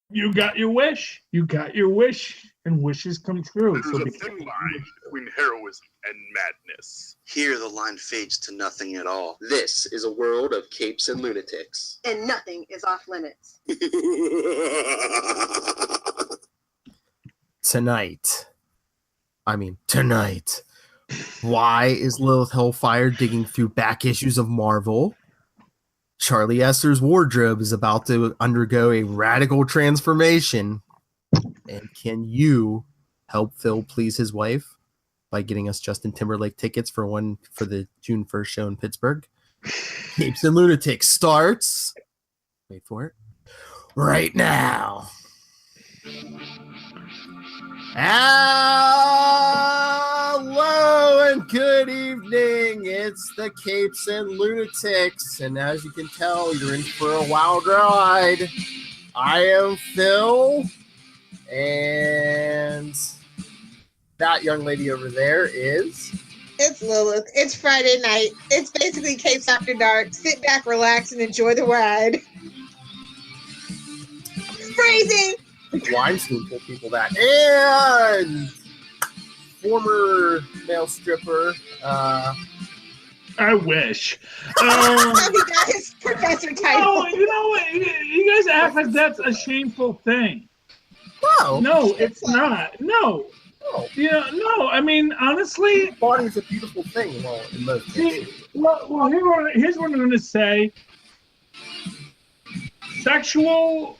You got your wish. You got your wish, and wishes come true. There's a thin line between heroism and madness. Here the line fades to nothing at all. This is a world of capes and lunatics. And nothing is off limits. Tonight. Why is Lilith Hellfire digging through back issues of Marvel? Charlie Esser's wardrobe is about to undergo a radical transformation. And can you help Phil please his wife by getting us Justin Timberlake tickets for the June 1st show in Pittsburgh? Capes and Lunatics starts. Wait for it. Right now. Hello and good evening. It's the Capes and Lunatics, and as you can tell, you're in for a wild ride. I am Phil, and that young lady over there is... It's Lilith. It's Friday night. It's basically Capes After Dark. Sit back, relax, and enjoy the ride. Phrasing! Weinstein told people that. And former male stripper. I wish. He got his professor title. Oh, you know what? You guys act like that's a shameful thing. No, it's not. No. Yeah, no. I mean, honestly, body is a beautiful thing. Well, in most cases. Well, here's what I'm going to say. Sexual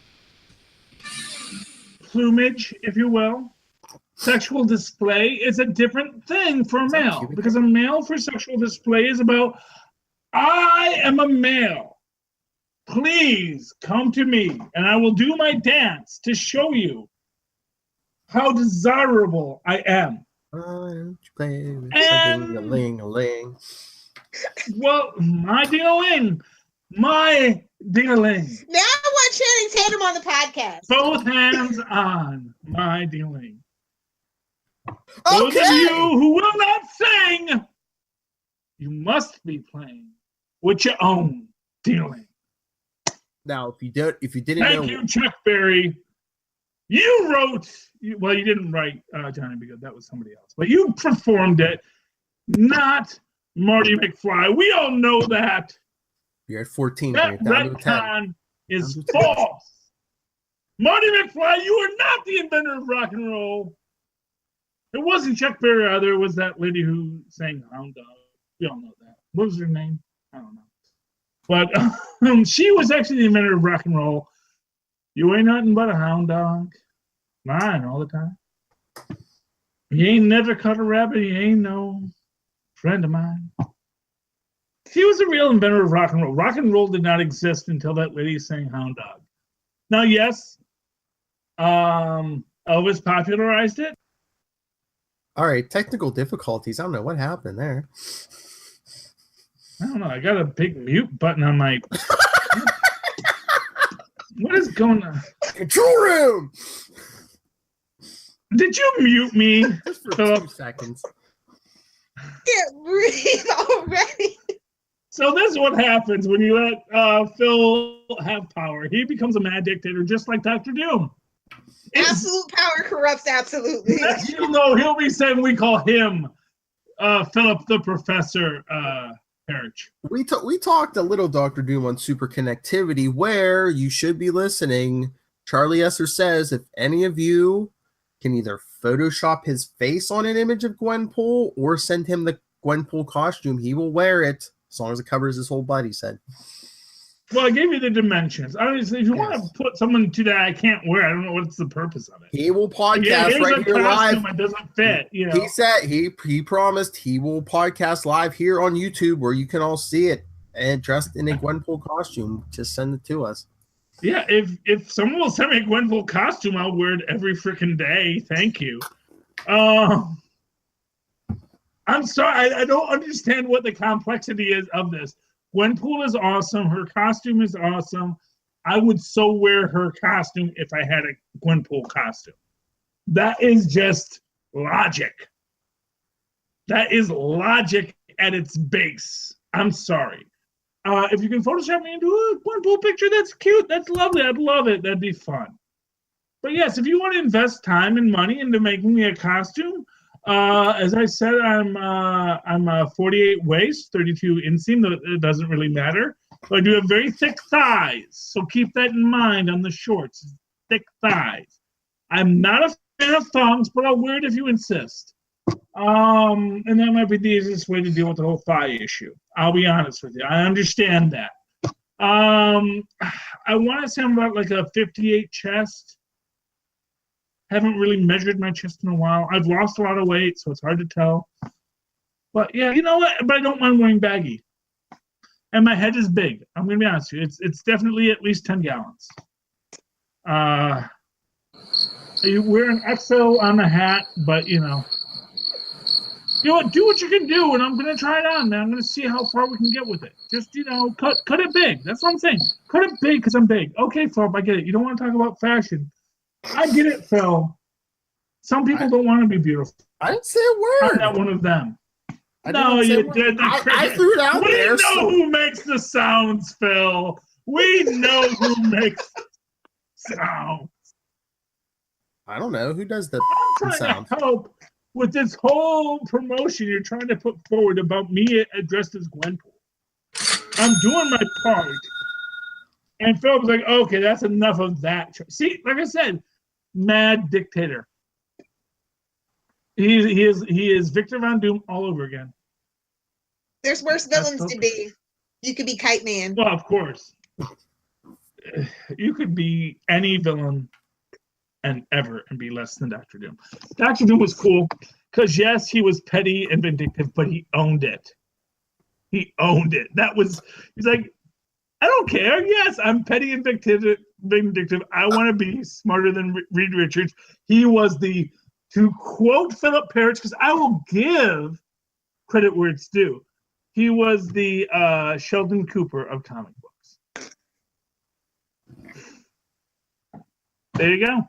plumage, if you will, sexual display is a different thing for a male, because a male for sexual display is about, I am a male. Please come to me, and I will do my dance to show you how desirable I am. And, well, my ding-a-ling. My ding-a-ling. Now I want Channing Tatum on the podcast. Both hands on my ding-a-ling. Those of you who will not sing, you must be playing with your own ding-a-ling. Now, if you didn't know... Thank you, Chuck Berry. You wrote... Well, you didn't write Johnny B. Good. That was somebody else. But you performed it, not Marty McFly. We all know that. You're at 14. That retcon is false. Marty McFly, you are not the inventor of rock and roll. It wasn't Chuck Berry either. It was that lady who sang Hound Dog. We all know that. What was her name? I don't know. But she was actually the inventor of rock and roll. You ain't nothing but a hound dog. Mine all the time. You ain't never caught a rabbit. You ain't no friend of mine. He was a real inventor of rock and roll. Rock and roll did not exist until that lady sang Hound Dog. Now, yes, Elvis popularized it. All right, technical difficulties. I don't know what happened there. I don't know. I got a big mute button on my... What is going on? Control room! Did you mute me? Just for 2 seconds. Can't breathe already. So this is what happens when you let Phil have power. He becomes a mad dictator, just like Dr. Doom. Absolute power corrupts absolutely. You'll know he'll be saying we call him Philip the Professor Perich. We talked a little Dr. Doom on Super Connectivity, where you should be listening. Charlie Esser says if any of you can either Photoshop his face on an image of Gwenpool or send him the Gwenpool costume, he will wear it as long as it covers his whole butt, he said. Well, I gave you the dimensions. Honestly, if you want to put someone to that I can't wear, I don't know what's the purpose of it. He will podcast right here live. It doesn't fit. You know? He said he promised he will podcast live here on YouTube where you can all see it and dressed in a Gwenpool costume. Just send it to us. Yeah, if someone will send me a Gwenpool costume, I'll wear it every freaking day. Thank you. I'm sorry, I don't understand what the complexity is of this. Gwenpool is awesome. Her costume is awesome. I would so wear her costume if I had a Gwenpool costume. That is just logic. That is logic at its base. I'm sorry. If you can Photoshop me into a Gwenpool picture, that's cute. That's lovely. I'd love it. That'd be fun. But yes, if you want to invest time and money into making me a costume, as I said, I'm 48 waist, 32 inseam. It doesn't really matter. But I do have very thick thighs, so keep that in mind on the shorts. Thick thighs. I'm not a fan of thongs, but I'll wear it if you insist. And that might be the easiest way to deal with the whole thigh issue. I'll be honest with you. I understand that. I want to say I'm about like a 58 chest. Haven't really measured my chest in a while. I've lost a lot of weight, so it's hard to tell. But yeah, you know what? But I don't mind wearing baggy. And my head is big. I'm going to be honest with you. It's definitely at least 10 gallons. You wear an XO on the hat, but you know what? Do what you can do, and I'm going to try it on, man. I'm going to see how far we can get with it. Just, cut it big. That's what I'm saying. Cut it big because I'm big. Okay, Phil, I get it. You don't want to talk about fashion. I get it, Phil. Some people don't want to be beautiful. I didn't say a word. I'm not one of them. No, you did. I threw it out there. We know who makes the sounds, Phil. We know who makes sounds. I don't know. Who does the I'm trying sound? to help with this whole promotion you're trying to put forward about me dressed as Gwenpool. I'm doing my part. And Phil was like, okay, that's enough of that. See, like I said, mad dictator. He is Victor Von Doom all over again. There's worse villains to be. You could be Kite Man. Well, of course. You could be any villain and be less than Dr. Doom. Dr. Doom was cool because, yes, he was petty and vindictive, but he owned it. He owned it. He's like, I don't care. Yes, I'm petty and vindictive. I want to be smarter than Reed Richards. He was to quote Philip Perich, because I will give credit where it's due, he was the Sheldon Cooper of comic books. There you go.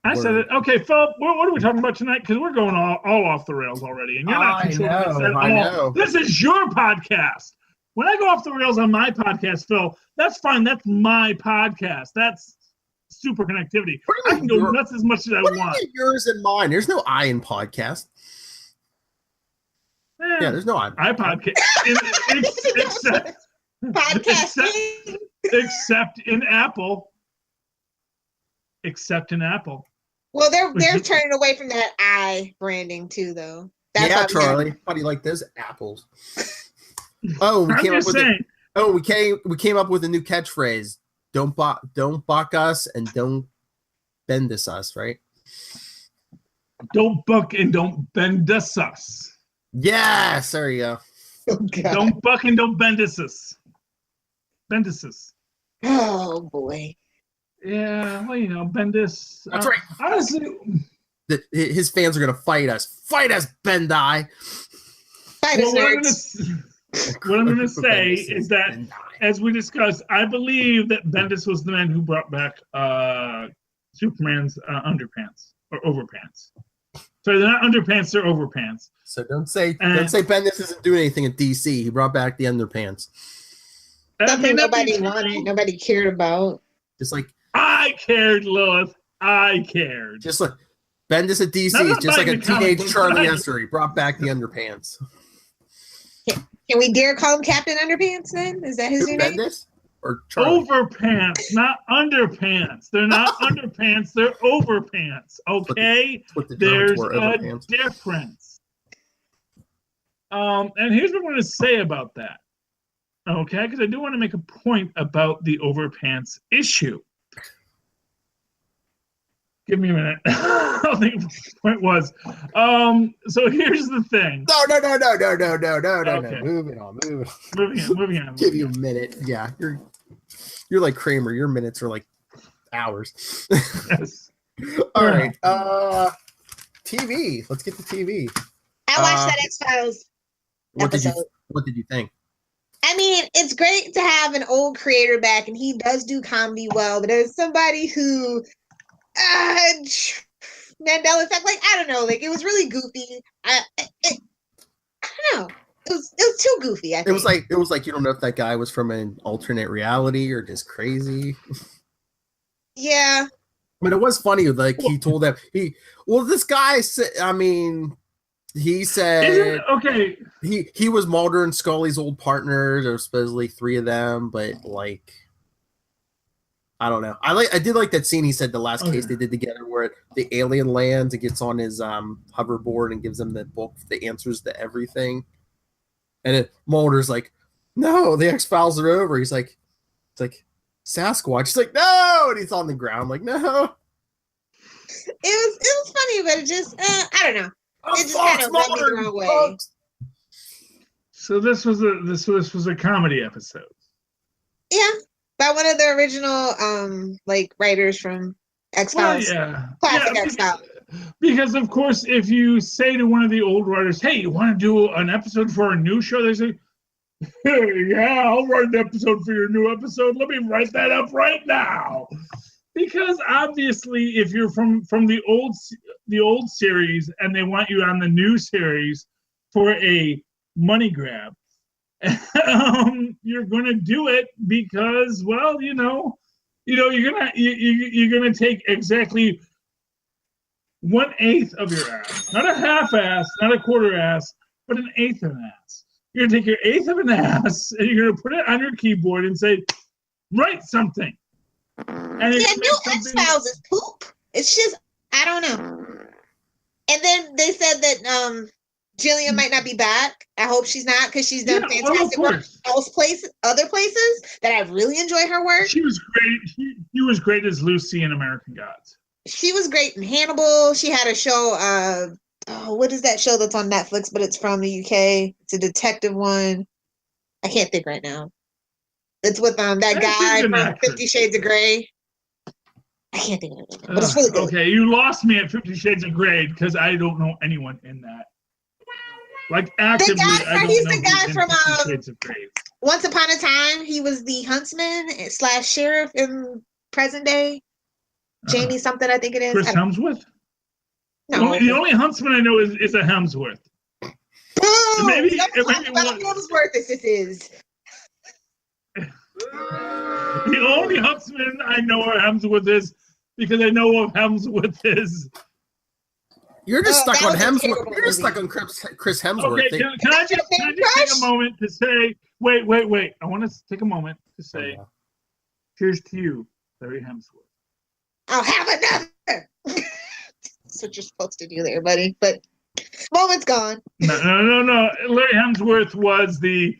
I said it. Okay, Phil, what are we talking about tonight? Because we're going all off the rails already. And you're not controlling this at all. I know. This is your podcast. When I go off the rails on my podcast, Phil, that's fine. That's my podcast. That's super connectivity. I can go nuts as much as I want. Yours and mine. There's no I in podcast. Yeah, there's no I. I podcast. Podcasting. Except in Apple. Except in Apple. Well, they're turning away from that I branding too, though. That's yeah, Charlie. How do you like those apples? Oh, we came up with a new catchphrase. Don't buck us and don't bend us, right? Don't buck and don't bend us. Yes, there you go. Oh, God. Don't buck and don't bend us. Bend us. Oh boy. Yeah, well, Bendis. That's right. Honestly, his fans are gonna fight us. Fight us, Bendai. Fight us, what I'm gonna say is that, as we discussed, I believe that Bendis was the man who brought back Superman's underpants or overpants. So they're not underpants; they're overpants. So don't say Bendis isn't doing anything at DC. He brought back the underpants. Something nobody wanted, nobody cared about. Just like I cared, Lilith. I cared. Just like Bendis at DC is just like a teenage Charlie Esther. He brought back the underpants. Can we dare call him Captain Underpants then? Is that his new name? Bendis or Charlie? Overpants, not underpants. They're not underpants. They're overpants. Okay, there's a difference. And here's what I'm going to say about that. Okay, because I do want to make a point about the overpants issue. Give me a minute. I don't think what the point was. So here's the thing. No. Okay. Moving on. Moving on. Give you a minute. Yeah, you're like Kramer. Your minutes are like hours. Yes. All right. TV. Let's get to TV. I watched that X-Files episode. What did you think? I mean, it's great to have an old creator back, and he does do comedy well. But as somebody who Mandela effect, like I don't know, like it was really goofy. I don't know. It was too goofy. I think. It was like you don't know if that guy was from an alternate reality or just crazy. Yeah. But it was funny, like he told them this guy said, I mean, he said okay. He was Mulder and Scully's old partner. There were supposedly 3 of them, but like I don't know. I did like that scene he said the last case they did together where the alien lands and gets on his hoverboard and gives them the book, the answers to everything. And Mulder's like, no, the X-Files are over. He's like, it's like Sasquatch. He's like, no, and he's on the ground like, no. It was funny, but it just I don't know. It just kind of rubbed me the wrong way. So this was a comedy episode. Yeah, by one of the original like writers from X-Files. Well, Classic X-Files. Because of course, if you say to one of the old writers, "Hey, you want to do an episode for a new show?" They say, "Hey, yeah, I'll write an episode for your new episode. Let me write that up right now." Because obviously, if you're from the old series and they want you on the new series for a money grab, you're going to do it because, well, you're gonna take exactly 1/8 of your ass, not a half ass, not a quarter ass, but an eighth of an ass. You're gonna take your eighth of an ass and you're gonna put it on your keyboard and say, "Write something." And new X-Files is poop. It's just, I don't know. And then they said that Jillian might not be back. I hope she's not, because she's done fantastic work other places that I really enjoy her work. She was great. She was great as Lucy in American Gods. She was great in Hannibal. She had a show, what is that show that's on Netflix, but it's from the UK? It's a detective one. I can't think right now. It's with that guy from 50 Shades of Grey. I can't think of it, but it's really good. Okay, you lost me at 50 Shades of Grey because I don't know anyone in that. Like actively, he's the guy from 50 Shades of Grey. Once Upon a Time. He was the huntsman / sheriff in present day. Jamie something, I think it is. Chris Hemsworth? No. The only huntsman I know is a Hemsworth. Boom! Maybe Hemsworth this is. The only huntsman I know where Hemsworth is because I know what Hemsworth is. You're just stuck on Hemsworth. You're just stuck on Chris Hemsworth. Okay, can I just take a moment to say, wait. I want to take a moment to say, cheers to you, Larry Hemsworth. I'll have another. That's what you're supposed to do there, buddy. But moment's gone. No. Larry Hemsworth was the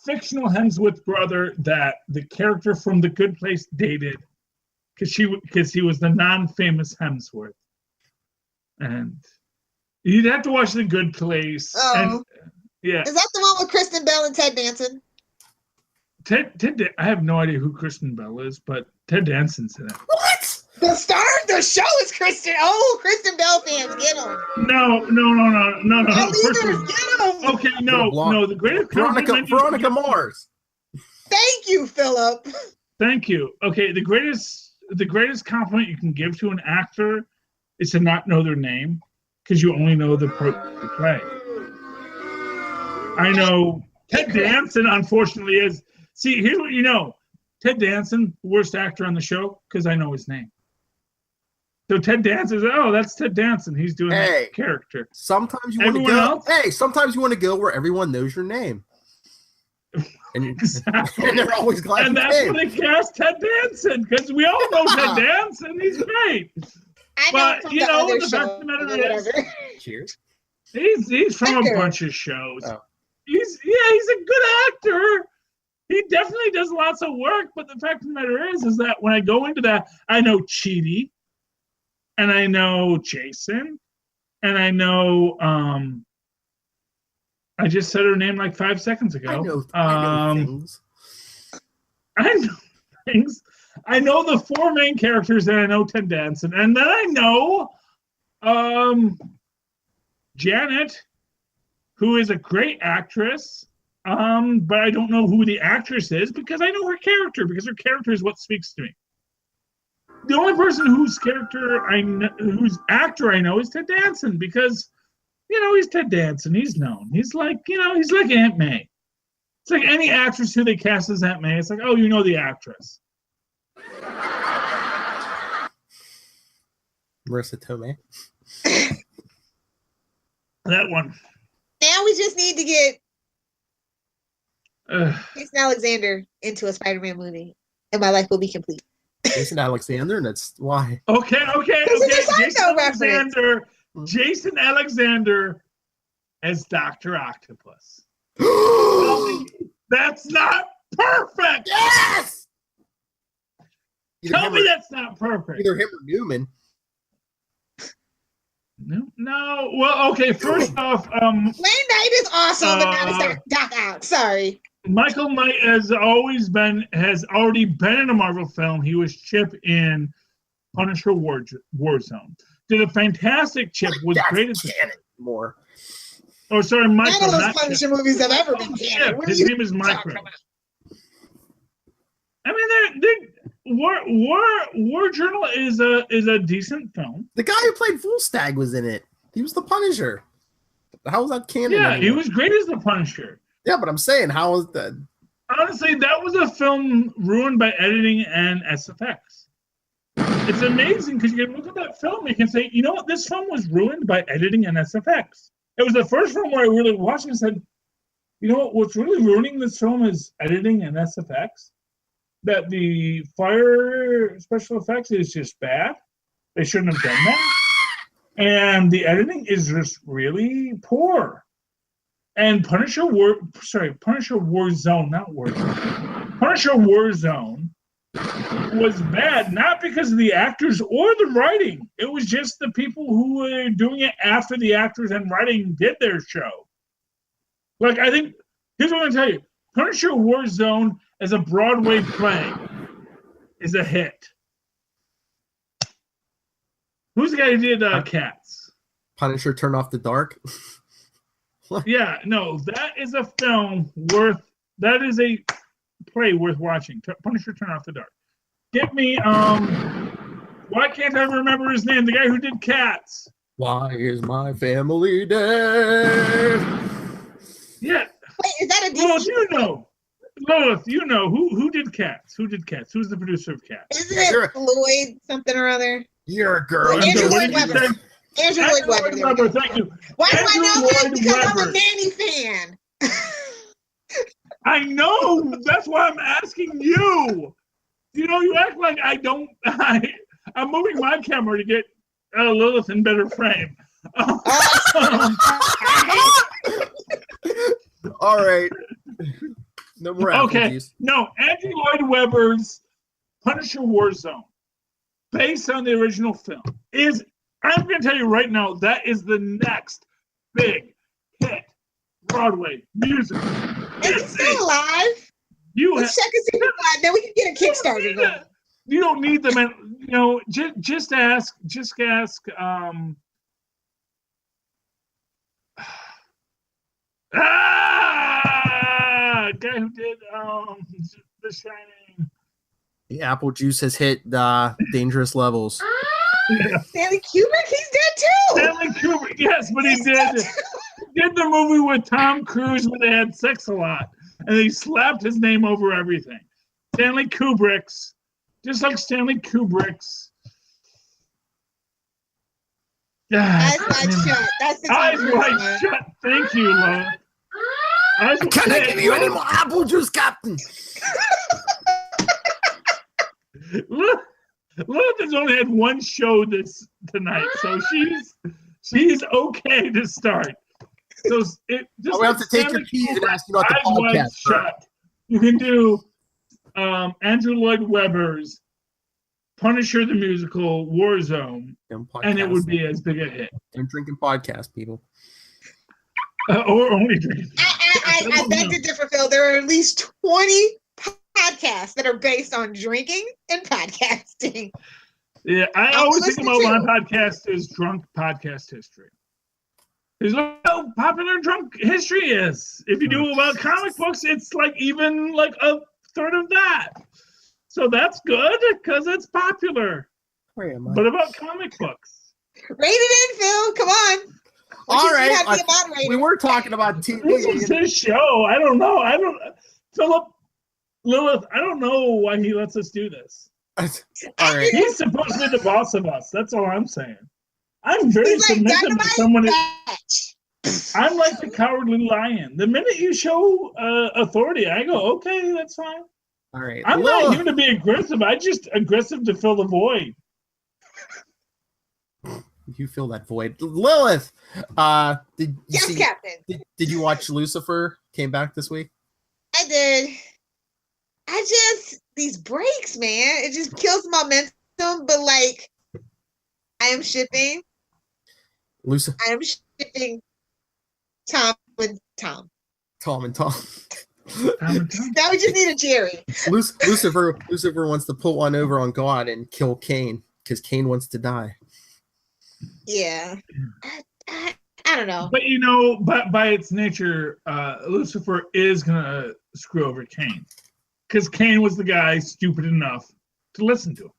fictional Hemsworth brother that the character from The Good Place dated, because he was the non-famous Hemsworth. And you'd have to watch The Good Place. Oh, and, yeah. Is that the one with Kristen Bell and Ted Danson? Ted, I have no idea who Kristen Bell is, but Ted Danson's in it. What? The star of the show is Kristen. Oh, Kristen Bell fans, get him. No. Get him. Okay, no. The greatest Veronica Mars. Thank you, Philip. Thank you. Okay, the greatest compliment you can give to an actor is to not know their name, because you only know the part they play. I know Ted Danson, unfortunately, is. See, here's what you know. Ted Danson, worst actor on the show, because I know his name. So Ted Danson, that's Ted Danson. He's doing that character. Sometimes you want to go. Hey, sometimes you want to go where everyone knows your name. And, exactly. And they're always glad. And that's why they cast Ted Danson, because we all know Ted Danson. He's great. But the fact of the matter is, cheers. He's from a bunch of shows. Oh. He's a good actor. He definitely does lots of work, but the fact of the matter is that when I go into that, I know Chidi, and I know Jason, and I know I just said her name like 5 seconds ago. I know things. I know things. I know the 4 main characters, and I know Ted Danson, and then I know Janet, who is a great actress. But I don't know who the actress is because I know her character, because her character is what speaks to me. The only person whose actor I know is Ted Danson, because, he's Ted Danson. He's known. He's like Aunt May. It's like any actress who they cast as Aunt May. It's like, oh, you know the actress. Marissa Tomei. That one. Now we just need to get Ugh. Jason Alexander into a Spider-Man movie, and my life will be complete. Jason Alexander, and that's why. Okay. This is a Jason Seinfeld reference. Jason Alexander as Dr. Octopus. That's not perfect. Yes. Tell me that's not perfect. Either him or Newman. No. Well, okay. First off, Lane Knight is awesome, but not as Doc Ock. Sorry. Michael Knight has already been in a Marvel film. He was Chip in Punisher Warzone. Did a fantastic Chip. Was great as more. Oh, sorry, Michael. None of those Punisher movies have ever been canon. His name is Michael. I mean, War Journal is a decent film. The guy who played Volstagg was in it. He was the Punisher. How was that canon? Yeah, anymore? he was great as the Punisher. Yeah, but I'm saying, how was that? Honestly, that was a film ruined by editing and SFX. It's amazing because you can look at that film and you can say, you know what, this film was ruined by editing and SFX. It was the first film where I really watched it and said, you know what's really ruining this film is editing and SFX. That the fire special effects is just bad. They shouldn't have done that. And the editing is just really poor. And Punisher Warzone, not Warzone. Punisher Warzone was bad, not because of the actors or the writing. It was just the people who were doing it after the actors and writing did their show. Like, I think, here's what I'm going to tell you. Punisher Warzone as a Broadway play is a hit. Who's the guy who did Cats? Punisher Turn Off the Dark? Yeah, no, that is a that is a play worth watching. Punisher Turn Off the Dark. Get me, why can't I remember his name? The guy who did Cats. Why is my family dead? Yeah. Wait, is that a Lilith, DC? you know who did Cats? Who did Cats? Who's the producer of Cats? Isn't it Lloyd something or other? You're a girl. Andrew What Lloyd did you Webber. say? Andrew Lloyd Webber. There we go. Thank you. Why do I Andrew know that? Lloyd Because I'm Webber. a Manny fan. I know. That's why I'm asking you. You know, you act like I don't. I'm moving my camera to get Lilith in better frame. All right. No more Okay. No, Andrew Lloyd Webber's Punisher Warzone, based on the original film, is, I'm going to tell you right now, that is the next big hit Broadway musical. Is it still alive? Let's check and see if it's alive. Then we can get a Kickstarter going. You don't need them, and you know, just ask. Guy who did The Shining. The apple juice has hit dangerous levels. Yeah. Stanley Kubrick, he's dead too. Stanley Kubrick, yes, but he did the movie with Tom Cruise where they had sex a lot, and he slapped his name over everything. Stanley Kubrick's, just like Stanley Kubrick's. Eyes wide shut. That's the Eyes wide shut. Thank you, Lola. Can I give you any more apple juice, Captain? Lilith has only had one show tonight, so she's okay to start. So it just we have to take your keys and ask you about the Eyes Wide podcast. Shut. You can do Andrew Lloyd Webber's Punisher the Musical Warzone, and it would be as big a hit. And drinking podcast, people. Or only drinking. I beg to differ, Phil. There are at least 20 podcasts that are based on drinking and podcasting. Yeah, I always think about my podcast as drunk podcast history. Because look how popular drunk history is. If you do about comic books, it's like even like a third of that. So that's good because it's popular. Where am I? But about comic books. Rate it in, Phil. Come on. All right. We were talking about TV. This is his show. I don't know. Philip, Lilith, I don't know why he lets us do this. All right. He's supposed to be the boss of us. That's all I'm saying. I'm very He's like submissive to Dynamite someone. Batch. I'm like the cowardly lion. The minute you show authority, I go, okay, that's fine. All right. I'm not here to be aggressive. I just aggressive to fill the void. You fill that void. Lilith, did you Yes, see, Captain. did you watch Lucifer? Came back this week? I did. These breaks, man. It just kills momentum. But like, I am shipping Tom and Tom. Tom and Tom. Now we just need a Jerry. Lucifer wants to put one over on God and kill Cain because Cain wants to die. Yeah. I don't know. But you know, by its nature, Lucifer is gonna screw over Cain. Because Cain was the guy stupid enough to listen to him.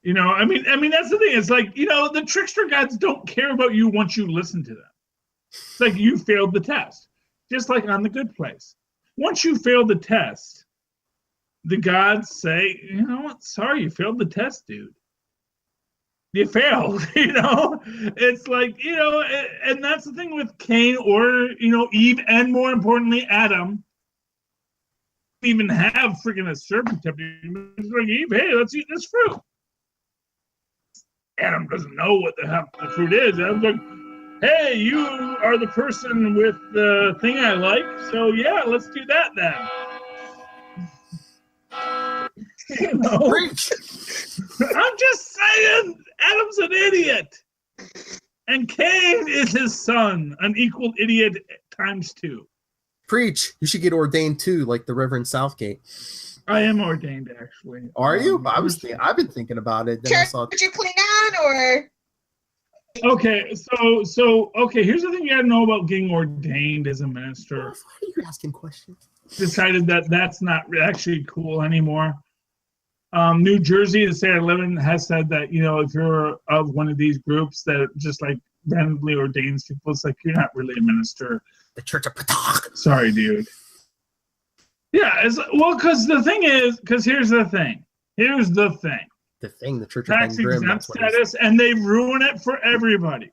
You know, I mean that's the thing. It's like, you know, the trickster gods don't care about you once you listen to them. It's like you failed the test. Just like on The Good Place. Once you fail the test, the gods say, you know what? Sorry, you failed the test, dude. You failed, you know? It's like, you know, and that's the thing with Cain or, you know, Eve, and more importantly, Adam. Even have freaking a serpent tempting. It's like, Eve, hey, let's eat this fruit. Adam doesn't know what the heck the fruit is. Adam's like, hey, you are the person with the thing I like, so yeah, let's do that then. You know? Preach. I'm just saying, Adam's an idiot. And Cain is his son, an equal idiot times 2. Preach. You should get ordained too, like the Reverend Southgate. I am ordained, actually. Are you? I've been thinking about it. Then I saw. Church you clean on or? Okay, so here's the thing you gotta know about getting ordained as a minister. Why are you asking questions? Decided that that's not actually cool anymore. New Jersey, the state I live in, has said that, you know, if you're of one of these groups that just like randomly ordains people, it's like you're not really a minister. The Church of Patak. Sorry, dude. Yeah, because the thing is, here's the thing. The Church of Tax Ben Grimm. exempt status, and they ruin it for everybody.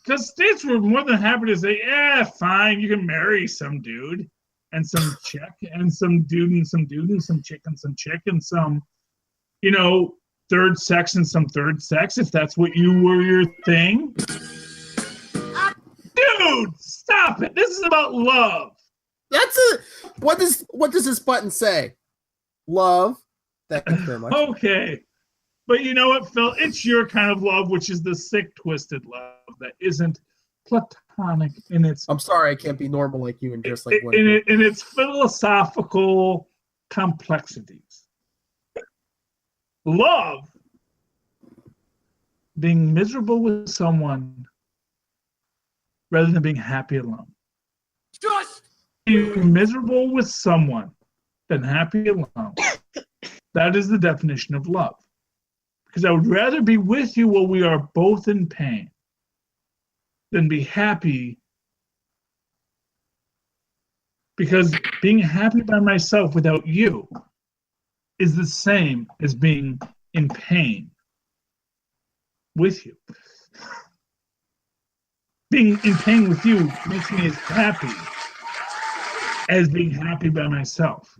Because states were more than happy to say, yeah, fine, you can marry some dude and some chick and some dude and some dude and some chick and some chick and some, you know, third sex and some third sex, if that's what you were your thing. Dude, stop it. This is about love. What does this button say? Love. Thank you very much. Okay. But you know what, Phil? It's your kind of love, which is the sick, twisted love that isn't platonic in its... I'm sorry I can't be normal like you and just like what in its philosophical complexities. Love, being miserable with someone rather than being happy alone. Just Being miserable with someone than happy alone. That is the definition of love. Because I would rather be with you while we are both in pain than be happy. Because being happy by myself without you is the same as being in pain with you. Being in pain with you makes me as happy as being happy by myself.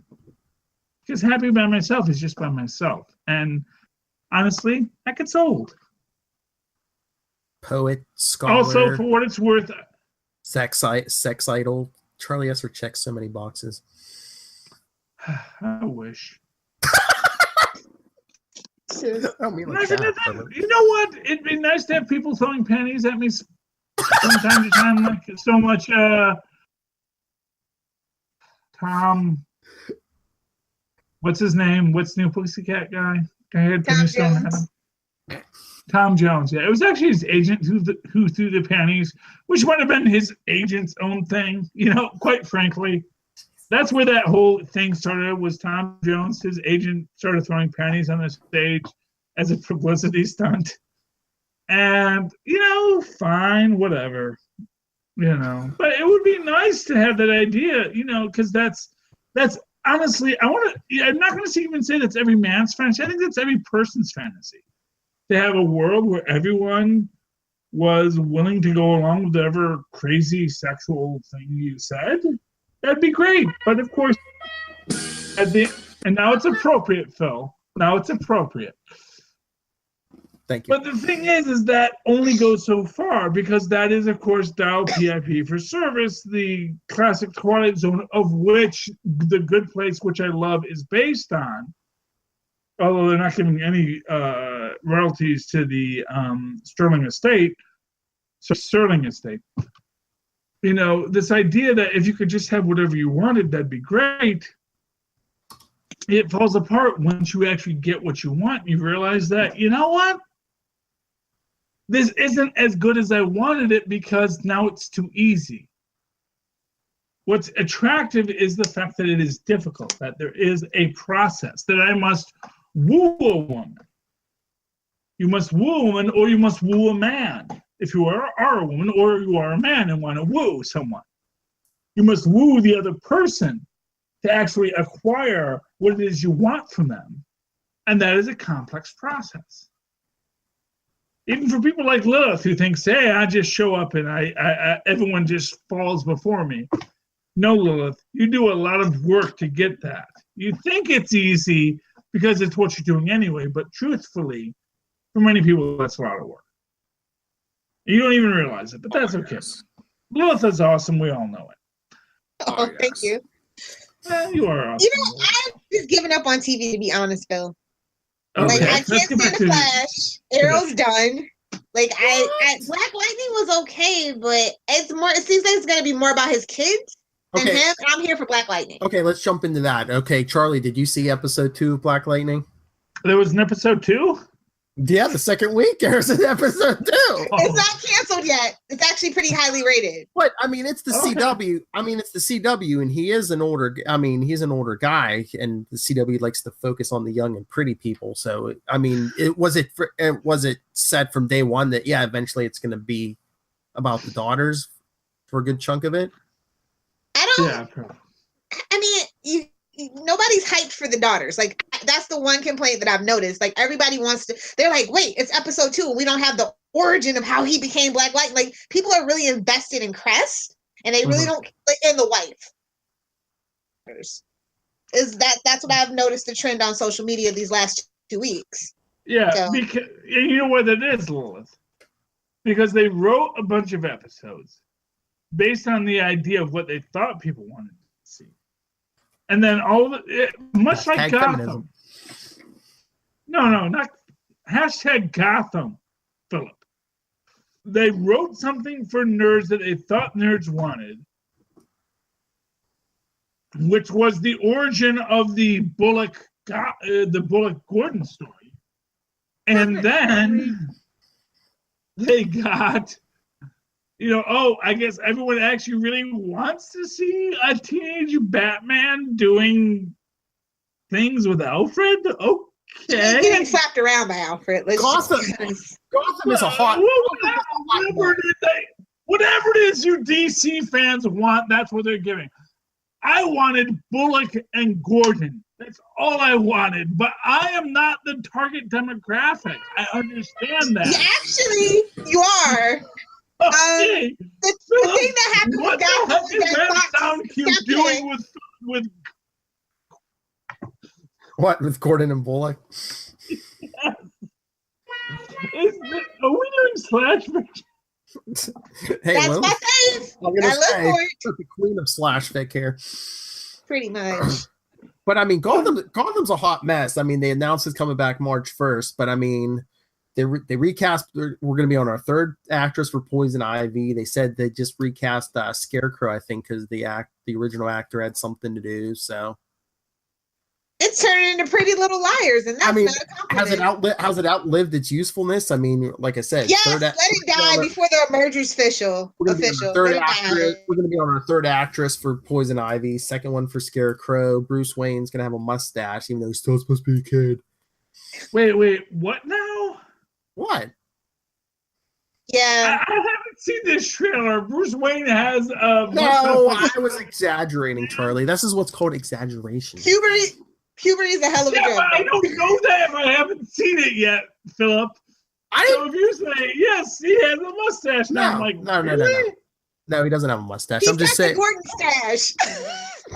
Because happy by myself is just by myself. And honestly, that gets old. Poet, scholar. Also, for what it's worth, sex idol. Charlie Esser checks so many boxes. I wish. I don't mean like You know what? It'd be nice to have people throwing panties at me from time to time, like so much. Tom, what's his name? What's New Pussycat guy? Tom Jones. Tom Jones. Yeah, it was actually his agent who threw the panties, which might have been his agent's own thing. You know, quite frankly, that's where that whole thing started. Was Tom Jones? His agent started throwing panties on the stage as a publicity stunt, and you know, fine, whatever. You know, but it would be nice to have that idea. You know, because that's honestly, I'm not going to even say that's every man's fantasy. I think that's every person's fantasy. To have a world where everyone was willing to go along with whatever crazy sexual thing you said, that'd be great. But of course, and now it's appropriate, Phil. Now it's appropriate. Thank you. But the thing is that only goes so far because that is, of course, dial PIP for service, the classic Twilight Zone of which The Good Place, which I love, is based on. Although they're not giving any royalties to the Sterling estate. So Sterling estate. You know, this idea that if you could just have whatever you wanted, that'd be great. It falls apart once you actually get what you want. You realize that, you know what? This isn't as good as I wanted it because now it's too easy. What's attractive is the fact that it is difficult, that there is a process, that I must woo a woman. You must woo a woman or you must woo a man. If you are a woman or you are a man and want to woo someone. You must woo the other person to actually acquire what it is you want from them. And that is a complex process. Even for people like Lilith who thinks, hey, I just show up and I everyone just falls before me. No, Lilith, you do a lot of work to get that. You think it's easy because it's what you're doing anyway, but truthfully, for many people, that's a lot of work. You don't even realize it, but that's okay. Lilith is awesome. We all know it. Oh, thank you. You are awesome. You know, I've just given up on TV, to be honest, Phil. Okay. Like, I Let's can't get back stand to the Flash. Arrow's done. Like, I Black Lightning was okay, but it's more. It seems like it's gonna be more about his kids than him. And I'm here for Black Lightning. Okay, let's jump into that. Okay, Charlie, did you see episode 2 of Black Lightning? There was an episode 2? Yeah, the second week there's an episode 2. It's not canceled yet. It's actually pretty highly rated. But I mean, it's the CW. I mean, it's the CW, and he is an older. I mean, he's an older guy, and the CW likes to focus on the young and pretty people. So, I mean, was it said from day one that eventually it's going to be about the daughters for a good chunk of it? I don't. I mean, nobody's hyped for the daughters. Like, that's the one complaint that I've noticed. Like, everybody wants to. They're like, wait, it's episode 2, and we don't have the origin of how he became Black Light. Like, people are really invested in Crest, and they really don't in the wife. That's what I've noticed the trend on social media these last 2 weeks. Yeah, so. Because you know what it is, Lilith? Because they wrote a bunch of episodes based on the idea of what they thought people wanted to see. And then much like Gotham. Feminism. No, not hashtag Gotham, Philip. They wrote something for nerds that they thought nerds wanted, which was the origin of the Bullock Gordon story. And then they got, I guess everyone actually really wants to see a teenage Batman doing things with Alfred. Okay. He's getting slapped around by Alfred. Gotham is a hot. Whatever it is you DC fans want, that's what they're giving. I wanted Bullock and Gordon. That's all I wanted. But I am not the target demographic. I understand that. Actually, you are. Okay. The thing that happened with Gotham is that Sound Cube doing with what, with Gordon and Bullock? Yes. Are we doing slash fiction? Hey, that's my fave. I'm gonna say the queen of slash fic here. Pretty much. But I mean, Gotham's a hot mess. I mean, they announced it's coming back March 1st, but I mean, they recast. We're going to be on our third actress for Poison Ivy. They said they just recast Scarecrow, I think, because the original actor had something to do. So it's turning into Pretty Little Liars, and that's not a compliment. Has it outlived its usefulness? I mean, like I said, yes, let it die before the merger's official. We're going to be on our third actress for Poison Ivy. Second one for Scarecrow. Bruce Wayne's going to have a mustache, even though he's still supposed to be a kid. Wait, what now? What? Yeah. I haven't seen this trailer. Bruce Wayne has a No, mustache. I was exaggerating, Charlie. This is what's called exaggeration. Puberty is a hell of a Yeah, drug. but I don't know that if I haven't seen it yet, Philip. So if you say, yes, he has a mustache, now I'm like, no. really? No, he doesn't have a mustache. He's I'm just got saying. the Gordon stash.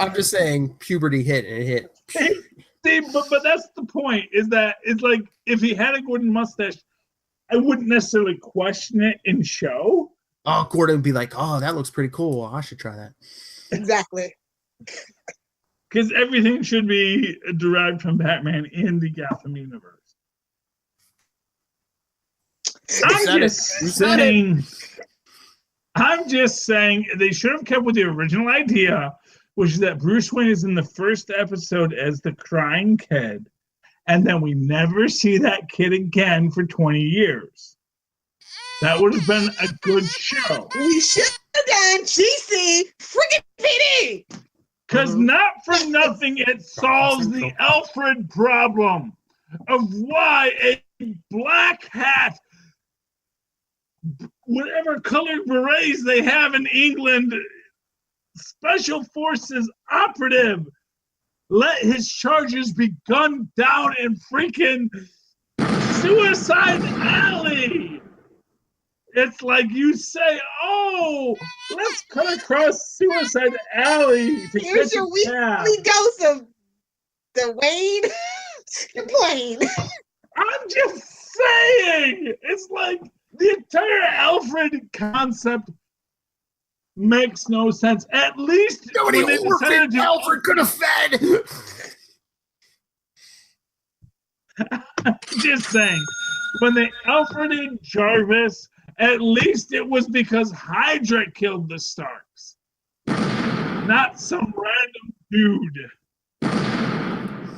I'm just saying puberty hit and it hit. See, but that's the point, is that it's like if he had a Gordon mustache, I wouldn't necessarily question it in show. Oh, Gordon would be like, oh, that looks pretty cool. I should try that. Exactly. Because everything should be derived from Batman in the Gotham universe. I'm just saying they should have kept with the original idea, which is that Bruce Wayne is in the first episode as the crying kid, and then we never see that kid again for 20 years. That would have been a good show. We should have done GC freaking PD. Because not for nothing, it solves the Alfred problem of why a black hat, whatever colored berets they have in England, special forces operative, let his charges be gunned down in freaking Suicide Alley. It's like you say, oh, let's cut across Suicide Alley to Here's catch your a cab. weekly dose of the Wayne complaint. I'm just saying, it's like the entire Alfred concept makes no sense. At least Nobody when they decided to, Alfred could have fed. just saying, when they Alfreded Jarvis, at least it was because Hydra killed the Starks, not some random dude.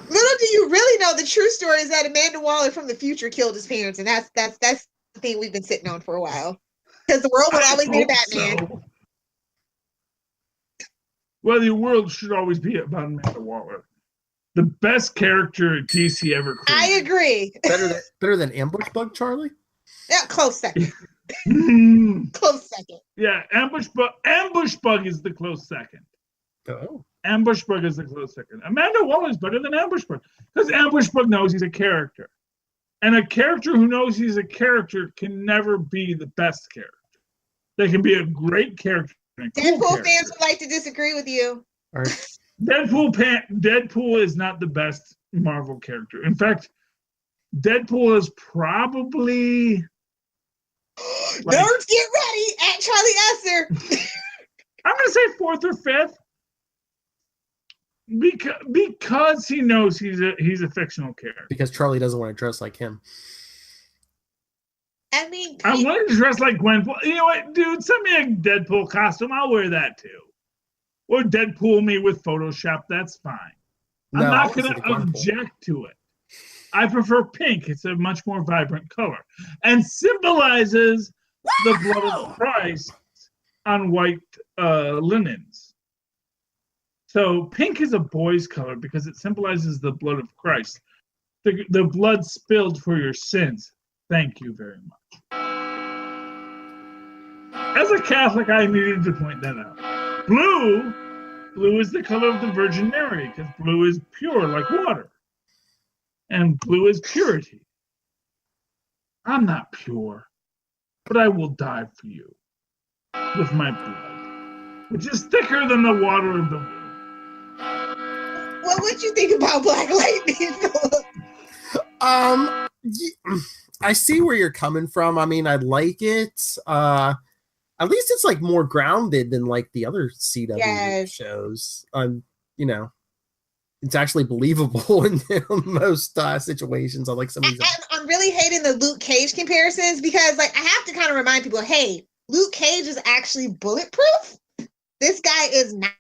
Little do you really know, the true story is that Amanda Waller from the future killed his parents, and that's the thing we've been sitting on for a while. Because the world would always be a Batman. So. Well, the world should always be about Amanda Waller, the best character DC ever created. I agree. Better than Ambush Bug, Charlie? Yeah, close second. Close second. Yeah, Ambush Bug is the close second. Oh. Ambush Bug is the close second. Amanda Waller is better than Ambush Bug because Ambush Bug knows he's a character. And a character who knows he's a character can never be the best character. They can be a great character. And a cool Deadpool character. fans would like to disagree with you. All right. Deadpool is not the best Marvel character. In fact, Deadpool is probably... Nerds, get ready at Charlie Esser. I'm going to say fourth or fifth. Because he knows he's a fictional character. Because Charlie doesn't want to dress like him. I mean, I wanted to dress like Gwen. You know what, dude? Send me a Deadpool costume. I'll wear that too. Or Deadpool me with Photoshop. That's fine. I'm not going to object to it. I prefer pink. It's a much more vibrant color and symbolizes the blood of Christ on white linens. So pink is a boy's color because it symbolizes the blood of Christ, the blood spilled for your sins. Thank you very much. As a Catholic, I needed to point that out. Blue is the color of the Virgin Mary because blue is pure like water. And blue is purity. I'm not pure, but I will die for you with my blood, which is thicker than the water of the moon. What would you think about Black Lightning, Philip? I see where you're coming from. I mean, I like it. At least it's like more grounded than like the other CW shows. You know, it's actually believable in most situations. I like some of these. I'm really hating the Luke Cage comparisons because, like, I have to kind of remind people, hey, Luke Cage is actually bulletproof. This guy is not,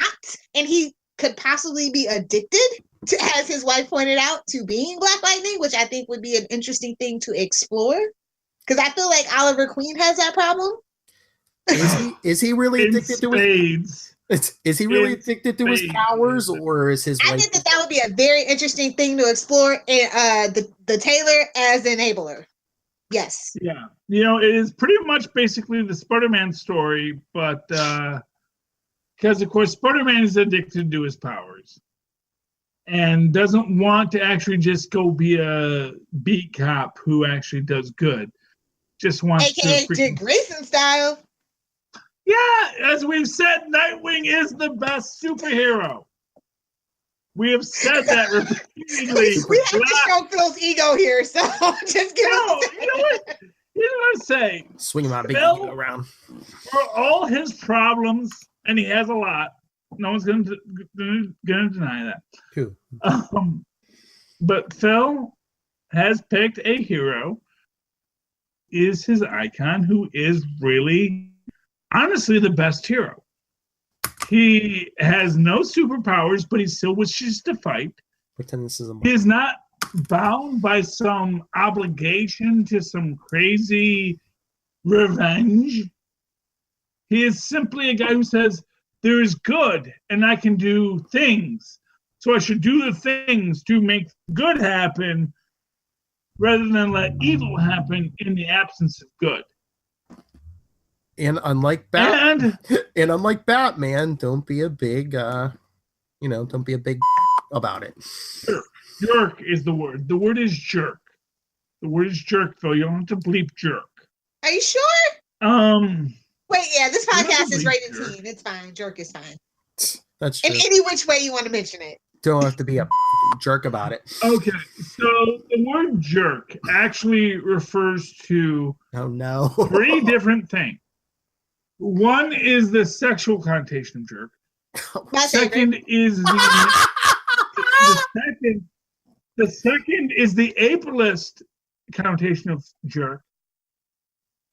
and he could possibly be addicted to, as his wife pointed out, to being Black Lightning, which I think would be an interesting thing to explore. Because I feel like Oliver Queen has that problem. Is he really addicted to his? Is he really addicted to his powers, or is his? I think that would be a very interesting thing to explore. And the Taylor as enabler. Yes. Yeah. It is pretty much basically the Spider-Man story, but because, of course, Spider-Man is addicted to his powers and doesn't want to actually just go be a beat cop who actually does good. Just wants AKA to Dick Grayson style. Yeah, as we've said, Nightwing is the best superhero. We have said that repeatedly. We have to show Phil's ego here, so just give us. You know what? You know what I say? Swing my big Phil, ego around. For all his problems, and he has a lot, no one's going to deny that. Who? But Phil has picked a hero, is his icon, who is really, honestly, the best hero. He has no superpowers, but he still wishes to fight. Pretend this is a. He is not bound by some obligation to some crazy revenge. He is simply a guy who says, there is good, and I can do things. So I should do the things to make good happen rather than let evil happen in the absence of good. And unlike Batman, don't be a big, don't be a big about it. Jerk is the word. The word is jerk. The word is jerk, Phil. You don't have to bleep jerk. Are you sure? Wait, yeah, this podcast is rated teen. It's fine. Jerk is fine. That's true. In any which way you want to mention it. Don't have to be a jerk about it. Okay, so the word jerk actually refers to three different things. One is the sexual connotation of jerk. Second is the second is the ableist connotation of jerk.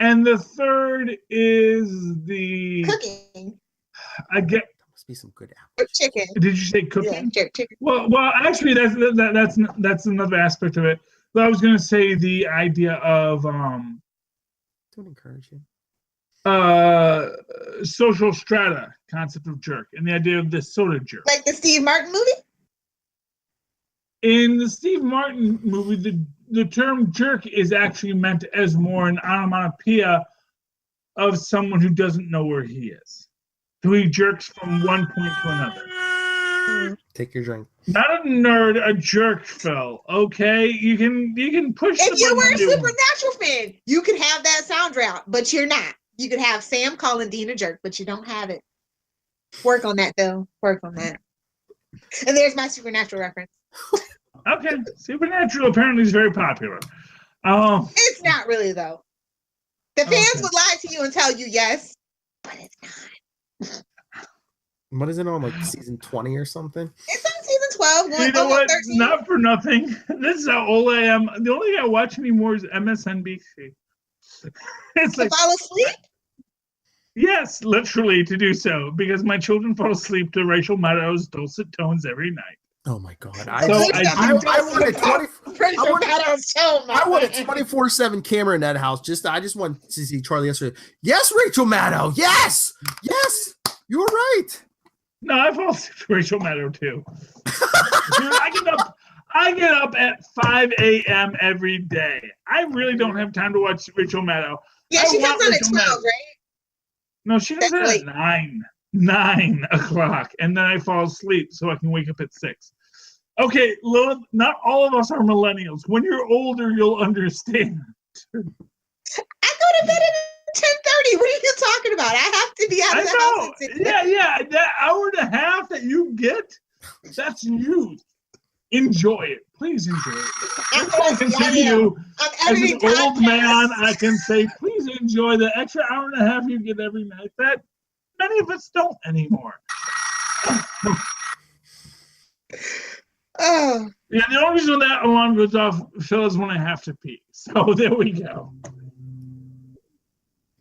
And the third is the cooking. I get must be some good chicken. Did you say cooking? Yeah, jerk chicken. Well, actually, that's another aspect of it. But I was going to say the idea of don't encourage you. Social strata concept of jerk and the idea of the soda jerk. Like the Steve Martin movie? In the Steve Martin movie, the term jerk is actually meant as more an onomatopoeia of someone who doesn't know where he is. So he jerks from one point to another. Take your drink. Not a nerd, a jerk, Phil. Okay? You can push if you were a Supernatural fan, you could have that sound route, but you're not. You could have Sam calling Dean a jerk, but you don't have it. Work on that, though. Work on that. And there's my Supernatural reference. Okay. Supernatural apparently is very popular. It's not really, though. The fans would lie to you and tell you yes, but it's not. What is it on, like season 20 or something? It's on season 12. You know what? 13. Not for nothing. This is how old I am. The only thing I watch anymore is MSNBC. It's to fall asleep? Yes, literally to do so, because my children fall asleep to Rachel Maddow's dulcet tones every night. Oh my god! I want a 24/7 camera in that house. I just want to see Charlie yesterday. Yes, Rachel Maddow. Yes, you were right. No, I fall asleep to Rachel Maddow too. Dude, I get up at 5 a.m. every day. I really don't have time to watch Rachel Maddow. Yeah, she comes on at 12, right? No, she does it at 9 o'clock, and then I fall asleep so I can wake up at 6. Okay, Lilith, not all of us are millennials. When you're older, you'll understand. I go to bed at 10:30. What are you talking about? I have to be out of the house at 6. Yeah. That hour and a half that you get, that's you. Enjoy it. Please enjoy it. I continue. As an old man, I can say, please enjoy the extra hour and a half you get every night that many of us don't anymore. Oh. Yeah, the only reason that alarm goes off, Phil, is when I have to pee. So there we go.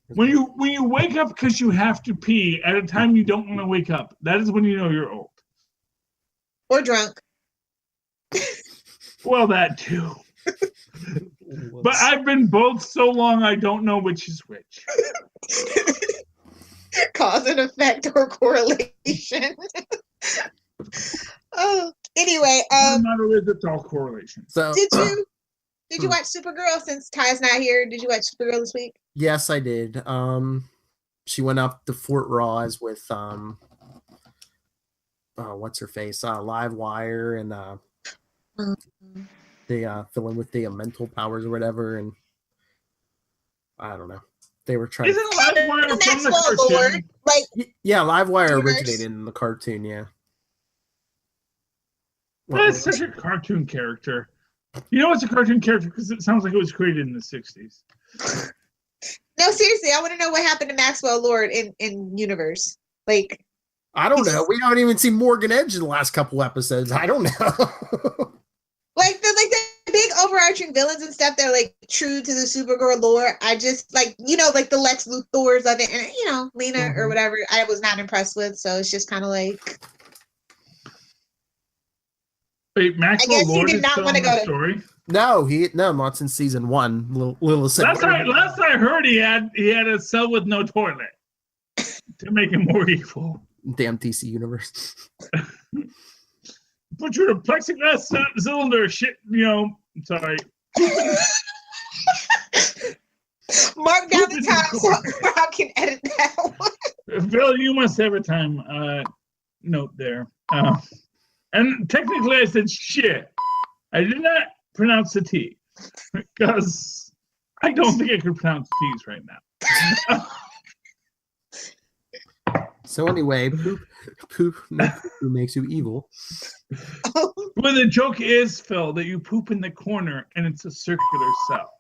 When you wake up because you have to pee at a time you don't want to wake up, that is when you know you're old. Or drunk. Well, that too. But I've been both so long I don't know which is which. Cause and effect or correlation. Oh, anyway, No matter if it's all correlation. So did Did you watch Supergirl? Since Ty's not here, did you watch Supergirl this week? Yes, I did. She went up to Fort Ross with what's her face? Live Wire and they fill in with the mental powers or whatever, and I don't know. They were trying. Isn't Live Wire from the cartoon? Yeah, Live Wire universe? originated in the cartoon. Yeah. That's such a cartoon character. You know, it's a cartoon character because it sounds like it was created in the 60s. No, seriously, I want to know what happened to Maxwell Lord in universe. Like, I don't know. We haven't even seen Morgan Edge in the last couple episodes. I don't know. like the big overarching villains and stuff that are like true to the Supergirl lore. I just like the Lex Luthors of it, and Lena or whatever. I was not impressed with, so it's just kind of like. Wait, Maxwell I guess Lord he did is not still want in to the go. story? No, not since season 1. Little Last I heard, he had a cell with no toilet to make him more evil. Damn DC universe. Put you in a plexiglass cylinder. Shit, sorry. Mark down the time so I can edit that one. Bill, you must have a time note there. And technically, I said shit. I did not pronounce the T because I don't think I could pronounce T's right now. So anyway, poop makes you evil. Well, the joke is, Phil, that you poop in the corner and it's a circular cell.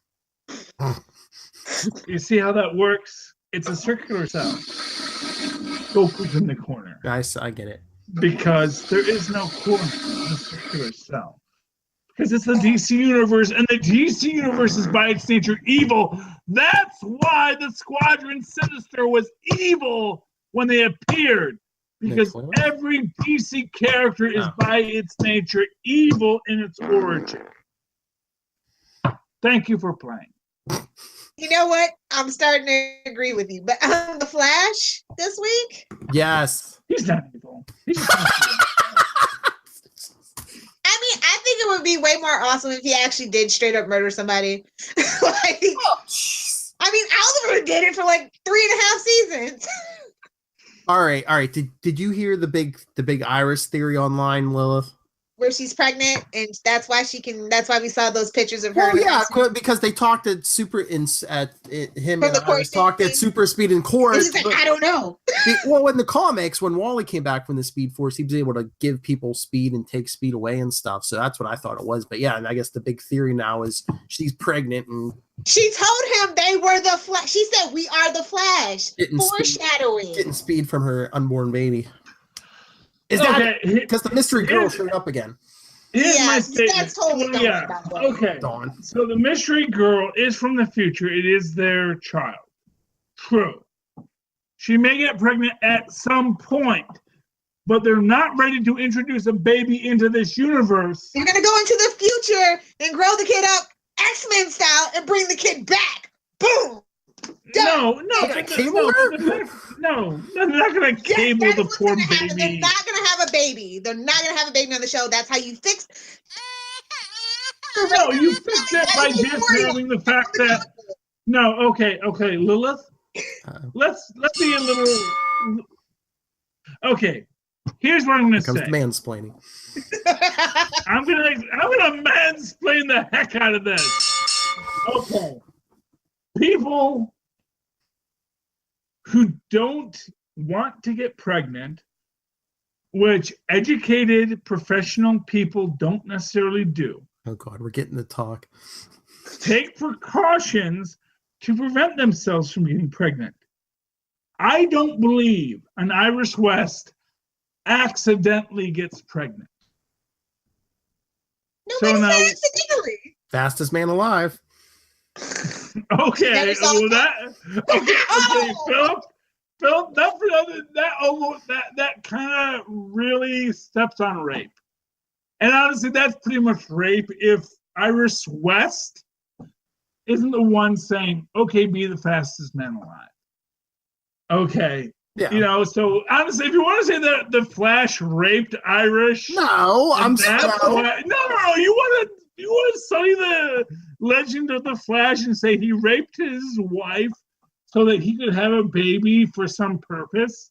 You see how that works? It's a circular cell. Go poop in the corner. Guys, I get it. Because there is no corner in the circular cell. Because it's the DC universe, and the DC universe is by its nature evil. That's why the Squadron Sinister was evil when they appeared. Because every DC character is by its nature evil in its origin. Thank you for playing. You know what? I'm starting to agree with you. But the Flash this week? Yes. He's not evil. I think it would be way more awesome if he actually did straight up murder somebody. Oliver did it for like 3.5 seasons. All right. Did you hear the big Iris theory online, Lilith? Where she's pregnant, and that's why we saw those pictures of her. Well, yeah, because they talked at him and Iris talked at super speed and chorus. He's like, I don't know. Well, in the comics, when Wally came back from the Speed Force, he was able to give people speed and take speed away and stuff. So that's what I thought it was. But yeah, and I guess the big theory now is she's pregnant and she told him they were the Flash. She said, "We are the Flash." Foreshadowing. Getting speed from her unborn baby. Is that because the mystery girl showed up again? Here's my statement. That's totally okay. Dawn. So the mystery girl is from the future. It is their child. True. She may get pregnant at some point, but they're not ready to introduce a baby into this universe. You're gonna go into the future and grow the kid up X-Men style and bring the kid back. Boom. No, they're not gonna cable the poor baby. They're not gonna have a baby. They're not gonna have a baby on the show. That's how you fix. No, you fix it by discounting the fact that. No, okay, Lilith. Let's be a little. Okay, here's what I'm gonna say. Comes mansplaining. I'm gonna mansplain the heck out of this. Okay. People who don't want to get pregnant, which educated professional people don't necessarily do. Oh God, we're getting the talk. Take precautions to prevent themselves from getting pregnant. I don't believe an Iris West accidentally gets pregnant. Nobody said accidentally. Fastest man alive. Okay, well Phil, that kind of really steps on rape. And honestly, that's pretty much rape if Iris West isn't the one saying, okay, be the fastest man alive. Okay. Yeah. So honestly, if you want to say that the Flash raped Irish, no, I'm sorry. No, you want to study Legend of the Flash and say he raped his wife so that he could have a baby for some purpose.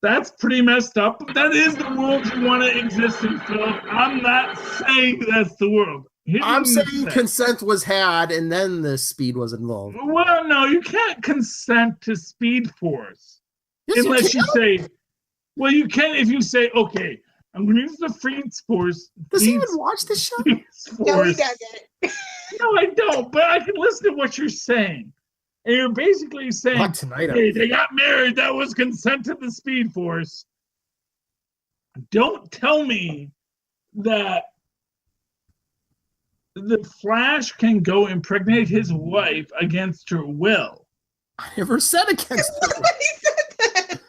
That's pretty messed up. But that is the world you want to exist in, Phil. I'm not saying that's the world. I'm saying consent was had and then the speed was involved. Well, no, you can't consent to Speed Force. Yes, unless you say, well, you can if you say, okay, I'm going to use the Speed Force. Does he even watch the show? No, he doesn't. No, I don't, but I can listen to what you're saying. And you're basically saying, Not tonight, hey, they got married. That was consent to the Speed Force. Don't tell me that the Flash can go impregnate his wife against her will. I never said against her. Nobody said that.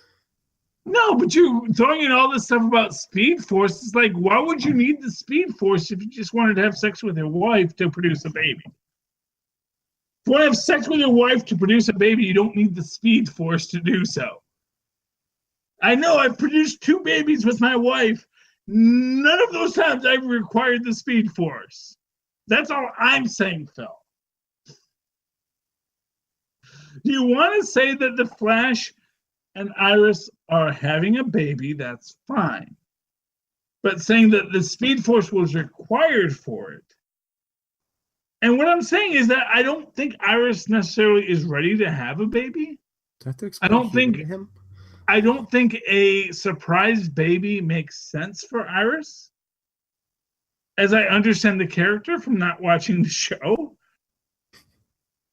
No, but you throwing in all this stuff about Speed Force is like, why would you need the Speed Force if you just wanted to have sex with your wife to produce a baby? If you want to have sex with your wife to produce a baby, you don't need the Speed Force to do so. I know I've produced 2 babies with my wife. None of those times I've required the Speed Force. That's all I'm saying, Phil. Do you want to say that the Flash and Iris are having a baby? That's fine. But saying that the Speed Force was required for it. And what I'm saying is that I don't think Iris necessarily is ready to have a baby. I don't think a surprise baby makes sense for Iris. As I understand the character from not watching the show.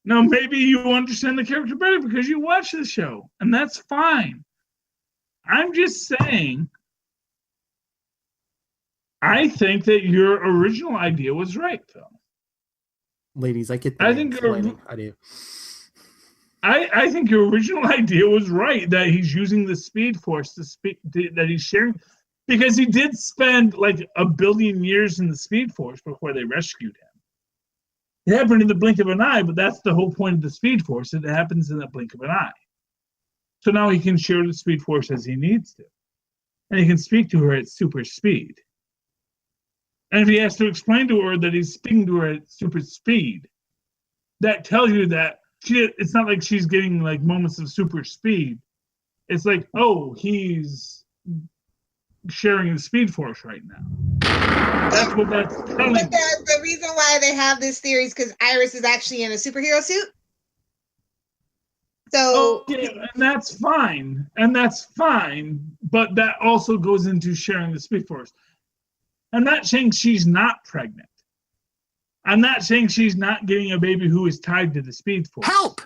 Now, maybe you understand the character better because you watch the show, and that's fine. I'm just saying, I think that your original idea was right, Phil. Ladies, I get that. I think I do. I think your original idea was right, that he's using the Speed Force that he's sharing, because he did spend like 1 billion years in the Speed Force before they rescued him. It happened in the blink of an eye, but that's the whole point of the Speed Force. It happens in the blink of an eye. So now he can share the Speed Force as he needs to. And he can speak to her at super speed. And if he has to explain to her that he's speaking to her at super speed, that tells you that it's not like she's getting like moments of super speed. It's like, oh, he's sharing the Speed Force right now. That's what that's telling But the reason why they have this theory is because Iris is actually in a superhero suit. So yeah, and that's fine. And that's fine. But that also goes into sharing the Speed Force. I'm not saying she's not pregnant. I'm not saying she's not getting a baby who is tied to the Speed Force. Help!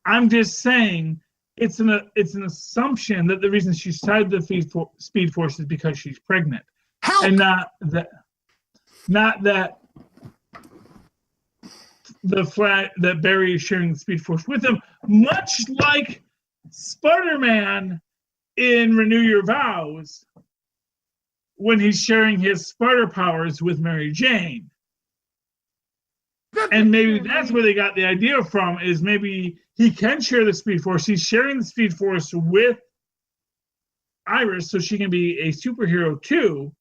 I'm just saying it's an assumption that the reason she's tied to the Speed Force is because she's pregnant. Help! And not that that Barry is sharing the Speed Force with him, much like Spider-Man in Renew Your Vows, when he's sharing his Spider powers with Mary Jane. And maybe that's where they got the idea from, is maybe he can share the Speed Force. He's sharing the Speed Force with Iris so she can be a superhero too.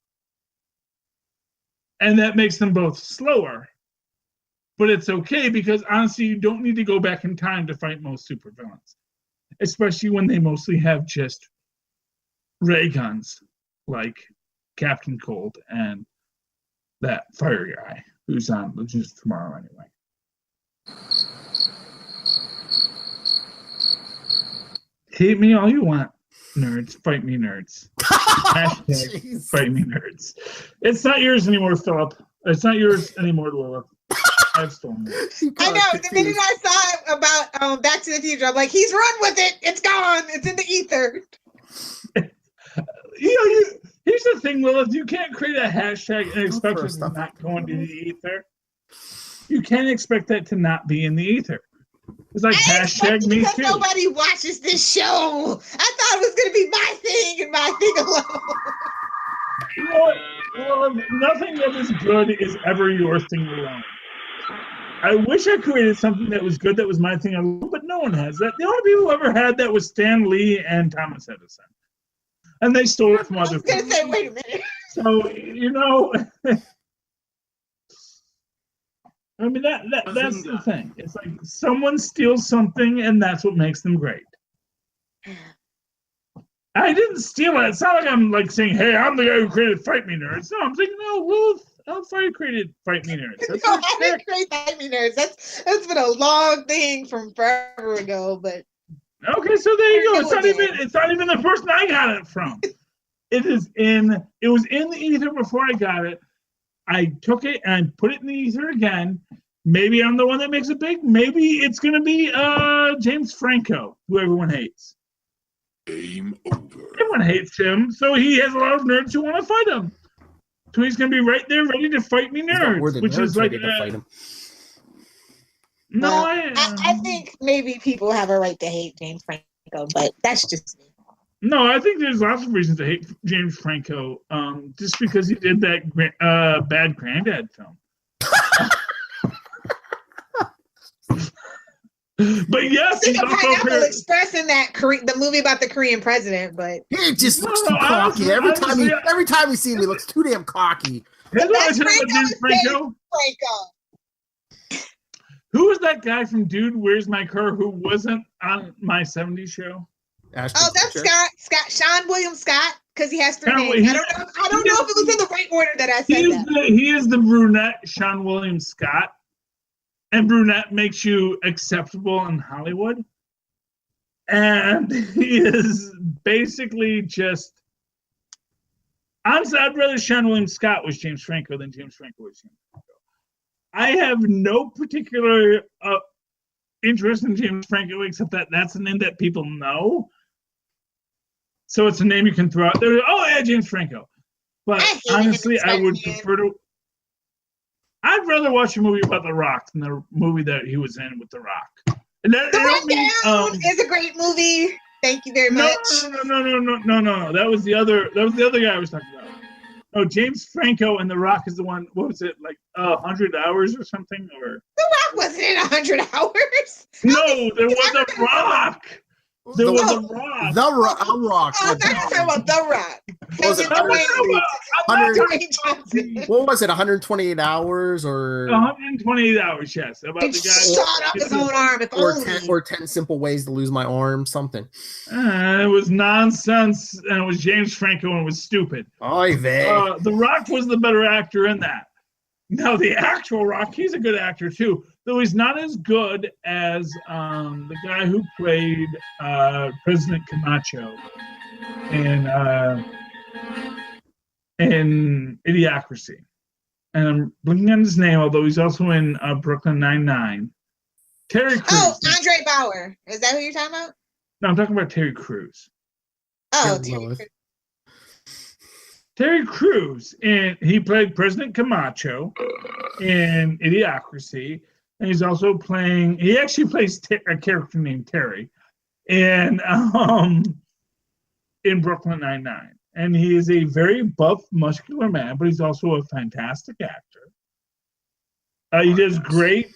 And that makes them both slower. But it's okay because honestly, you don't need to go back in time to fight most supervillains. Especially when they mostly have just ray guns like Captain Cold and that fire guy who's on just tomorrow anyway. Hate me all you want, nerds. Fight me, nerds. Hashtag fight me, nerds. It's not yours anymore, Philip. It's not yours anymore, Lilith. I've stolen it. I know. The minute I saw it about Back to the Future, I'm like, he's run with it. It's gone. It's in the ether. Here's the thing, Lilith. You can't create a hashtag and expect it to not go into the ether. You can't expect that to not be in the ether. It's like hashtag me too. Nobody watches this show. I thought it was going to be my thing and my thing alone. You know what? Well, nothing that is good is ever your thing alone. I wish I created something that was good that was my thing alone, but no one has that. The only people who ever had that was Stan Lee and Thomas Edison. And they stole it from other people. I was going to say, wait a minute. So, I mean, that's the thing. It's like someone steals something, and that's what makes them great. I didn't steal it. It's not like I'm like saying, "Hey, I'm the guy who created Fight Me Nerds." No, I'm saying, "No, Lilith Hellfire created Fight Me Nerds." That's No, I didn't create Fight Me Nerds. That's been a long thing from forever ago. But okay, so there you go. It's not even the person I got it from. It was in the ether before I got it. I took it and I put it in the ether again. Maybe I'm the one that makes it big. Maybe it's gonna be James Franco, who everyone hates. Game over. Everyone hates him, so he has a lot of nerds who want to fight him. So he's gonna be right there, ready to fight me nerds, which is like fight him. No, well, I think maybe people have a right to hate James Franco, but that's just me. No, I think there's lots of reasons to hate James Franco, just because he did that bad Granddad film. But yes, he's also Pineapple Express in that the movie about the Korean president, but he just looks too cocky. Every time he sees me, he looks too damn cocky. That's James Franco. Who was that guy from Dude, Where's My Car who wasn't on my 70s show? Ashton Scott, Sean William Scott, because he has three names. I don't know if it was in the right order that I said that. He is the brunette Sean William Scott. And brunette makes you acceptable in Hollywood. And he is basically just... Honestly, I'd rather Sean William Scott was James Franco than James Franco was James Franco. I have no particular interest in James Franco except that that's a name that people know. So it's a name you can throw out there. Oh, yeah, James Franco. But honestly, I would prefer to... I'd rather watch a movie about The Rock than the movie that he was in with The Rock. And that, is a great movie. Thank you very much. No. That was the other guy I was talking about. Oh, James Franco and The Rock is the one. What was it, like 100 Hours or something? Or The Rock wasn't in 100 Hours. No, there was a Rock. There was a Rock. The Rock. Oh, I thought you were talking about The Rock. Was it what was it, 128 hours or 128 hours, yes. About the guy shot up his own arm. Or 10 simple ways to lose my arm, something. It was nonsense, and it was James Franco, and it was stupid. Oy vey. The Rock was the better actor in that. Now, the actual Rock, he's a good actor, too. Though he's not as good as the guy who played President Camacho in Idiocracy. And I'm blinking on his name, although he's also in Brooklyn Nine-Nine. Terry Crews. Oh, Andre Bauer. Is that who you're talking about? No, I'm talking about Terry Crews. Oh, Terry Crews. Terry Crews, and he played President Camacho in Idiocracy. And he's also playing, he actually plays a character named Terry in Brooklyn Nine-Nine. And he is a very buff, muscular man, but he's also a fantastic actor. He does great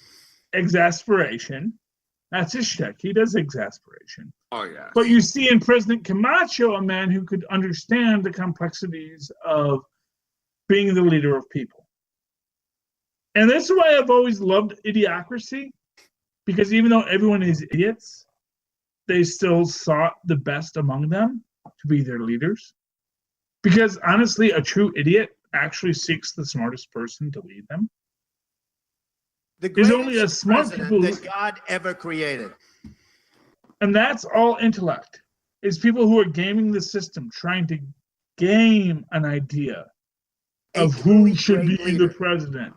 exasperation. That's his shtick. He does exasperation. Oh, yeah. But you see in President Camacho a man who could understand the complexities of being the leader of people. And that's why I've always loved Idiocracy, because even though everyone is idiots, they still sought the best among them to be their leaders. Because honestly, a true idiot actually seeks the smartest person to lead them. There's only a smart people that God ever created. And that's all intellect. It's people who are gaming the system, trying to game an idea of who should be the president.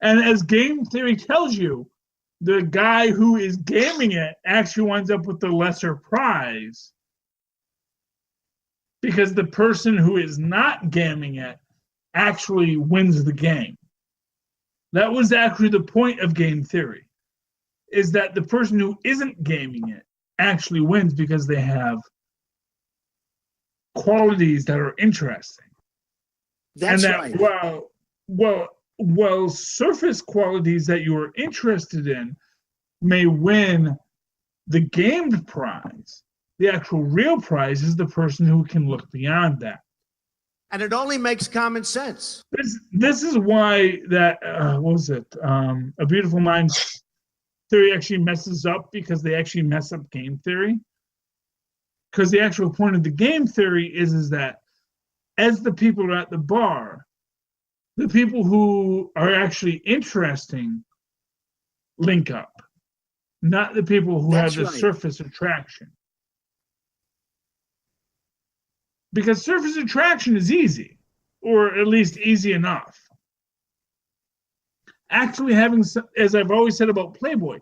And as game theory tells you, the guy who is gaming it actually winds up with the lesser prize, because the person who is not gaming it actually wins the game. That was actually the point of game theory, is that the person who isn't gaming it actually wins because they have qualities that are interesting. That's and that right. Well, surface qualities that you are interested in may win the gamed prize. The actual real prize is the person who can look beyond that. And it only makes common sense. This is why that what was it? A Beautiful Mind theory actually messes up, because they actually mess up game theory. Because the actual point of the game theory is that as the people are at the bar, the people who are actually interesting link up, not the people who That's have the right. surface attraction. Because surface attraction is easy, or at least easy enough. Actually having, as I've always said about Playboy,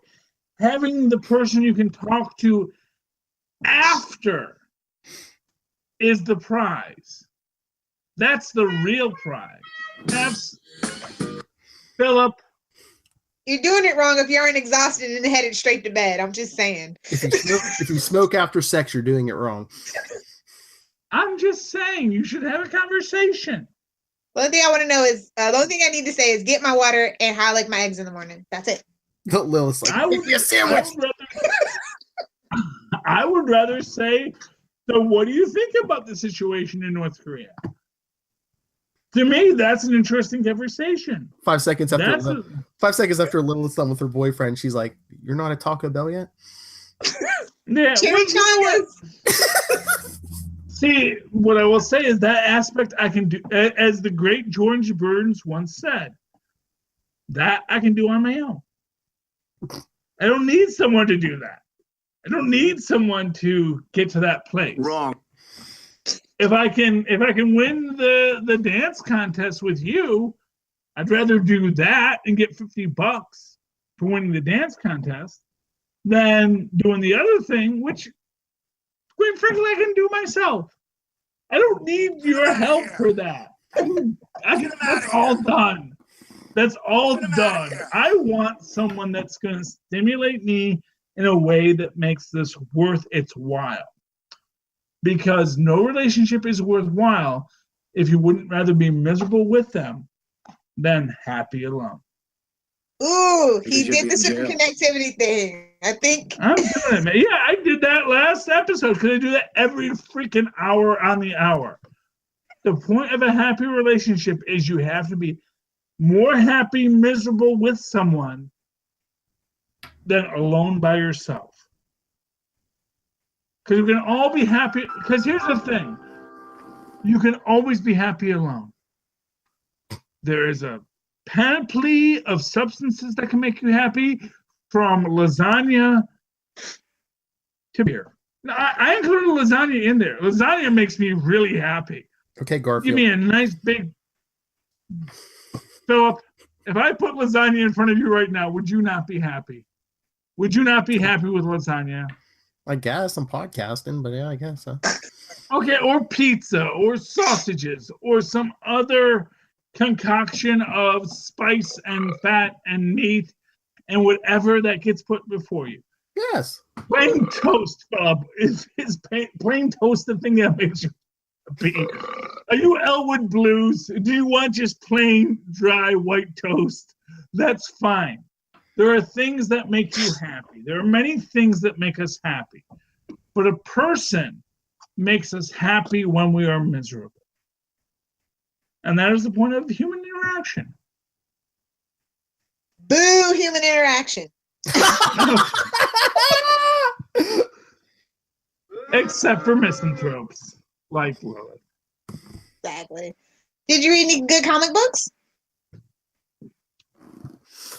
having the person you can talk to after is the prize. That's the real prize. That's Philip. You're doing it wrong if you aren't exhausted and headed straight to bed. I'm just saying. If you smoke after sex, you're doing it wrong. I'm just saying you should have a conversation. The only thing I want to know is the only thing I need to say is get my water and how I like my eggs in the morning. That's it. Lilith's like, I would, "Give me a sandwich." I would rather say, so what do you think about the situation in North Korea? To me, that's an interesting conversation. 5 seconds after That's 5 seconds after Lilith's done with her boyfriend, she's like, "You're not at Taco Bell yet?" Yeah, Cherry Chongas. See, what I will say is that aspect I can do, as the great George Burns once said, that I can do on my own. I don't need someone to do that. I don't need someone to get to that place. Wrong. If I can win the dance contest with you, I'd rather do that and get $50 for winning the dance contest than doing the other thing, which, quite frankly, I can do myself. I don't need your help for that. That's all done. That's all done. I want someone that's going to stimulate me in a way that makes this worth its while. Because no relationship is worthwhile if you wouldn't rather be miserable with them than happy alone. Ooh, Because he you'll did be the in super jail. connectivity thing. I think. I'm doing it, man. Yeah, I did that last episode because I do that every freaking hour on the hour. The point of a happy relationship is you have to be more happy, miserable with someone than alone by yourself. Because you can all be happy. Because here's the thing. You can always be happy alone. There is a panoply of substances that can make you happy, from lasagna to beer. Now, I included lasagna in there. Lasagna makes me really happy. Okay, Give Garfield. me a nice big... Philip, if I put lasagna in front of you right now, would you not be happy? Would you not be happy with lasagna? I guess I'm podcasting, but yeah, I guess so. Okay, or pizza, or sausages, or some other concoction of spice and fat and meat and whatever that gets put before you. Yes. Plain toast, Bob. Is plain toast the thing that makes you happy? Are you Elwood Blues? Do you want just plain, dry, white toast? That's fine. There are things that make you happy. There are many things that make us happy. But a person makes us happy when we are miserable. And that is the point of human interaction. Boo, human interaction. Except for misanthropes like Lilith. Exactly. Did you read any good comic books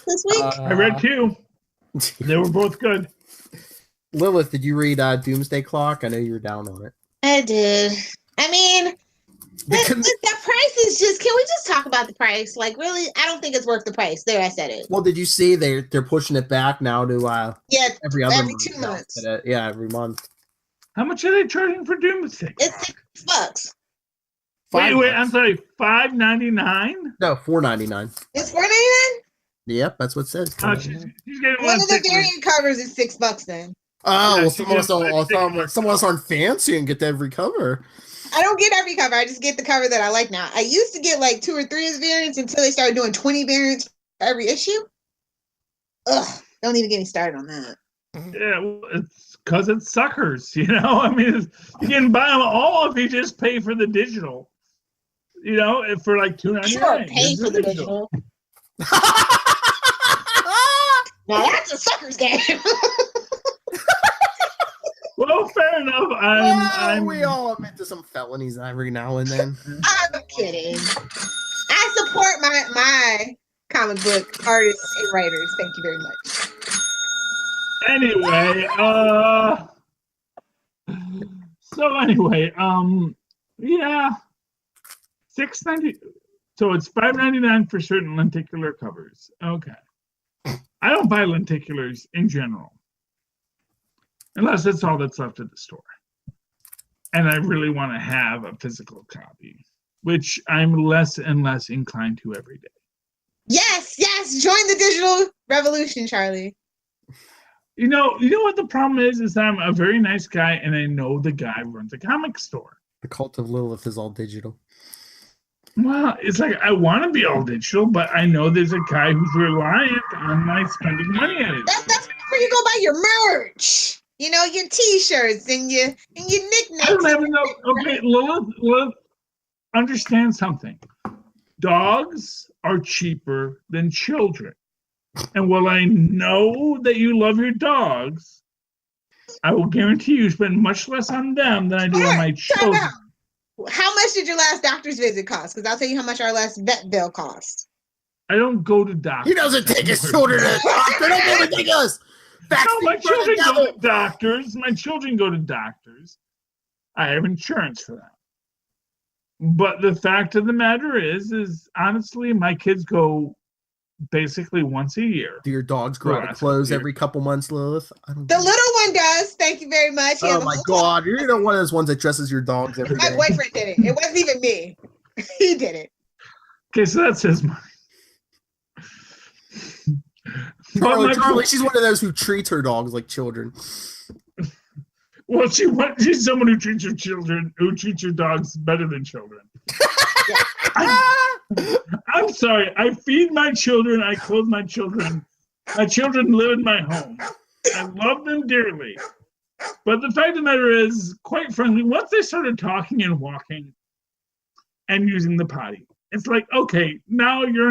this week? I read two. They were both good. Lilith, did you read Doomsday Clock? I know you were down on it. I did. I mean, the price is just, can we just talk about the price? Like, really, I don't think it's worth the price. There, I said it. Well, did you see they're pushing it back now to Yeah, every other every month 2 now? months. Yeah, every month. How much are they charging for Doomsday? It's $6. Wait, I'm sorry, $5.99? No, $4.99. It's $4.99? Yep, that's what it says. Oh, she's getting One one of the sick one. variant covers is $6 then. Oh, Yeah, well, she some of us aren't fancy and get to every cover. I don't get every cover. I just get the cover that I like now. I used to get like 2 or 3 as variants until they started doing 20 variants for every issue. Ugh, don't even get me started on that. Yeah, well, it's because it's suckers, you know? I mean, you can buy them all if you just pay for the digital. for like $2.99. Sure, pay for the digital. Now that's a sucker's game. Well, fair enough. We all admit to some felonies every now and then. I'm kidding. I support my comic book artists and writers. Thank you very much. Anyway, yeah, $6.90. So it's $5.99 for certain lenticular covers. Okay, I don't buy lenticulars in general, unless it's all that's left at the store, and I really want to have a physical copy, which I'm less and less inclined to every day. Yes, join the digital revolution, Charlie. You know what the problem is I'm a very nice guy, and I know the guy runs a comic store. The Cult of Lilith is all digital. Well, it's like I want to be all digital, but I know there's a guy who's reliant on my spending money at it. That's where you go buy your merch. Your T-shirts and your knickknacks. I don't have enough. Okay, Lilith, understand something. Dogs are cheaper than children. And while I know that you love your dogs, I will guarantee you spend much less on them than I do on my children. How much did your last doctor's visit cost? Because I'll tell you how much our last vet bill cost. I don't go to doctors. He doesn't take his children to the doctor. Don't even take us. No, my children go to doctors. My children go to doctors. I have insurance for that. But the fact of the matter is honestly, my kids go basically once a year. Do your dogs grow out of clothes every couple months, Lilith? The little one does. Thank you very much. Oh my God, you're one of those ones that dresses your dogs every day. My boyfriend did it. It wasn't even me. He did it. Okay, so that's his money. Charlie, she's one of those who treats her dogs like children. Well, she's someone who treats your dogs better than children. I'm sorry. I feed my children. I clothe my children. My children live in my home. I love them dearly. But the fact of the matter is, quite frankly, once they started talking and walking and using the potty, it's like, okay, now you're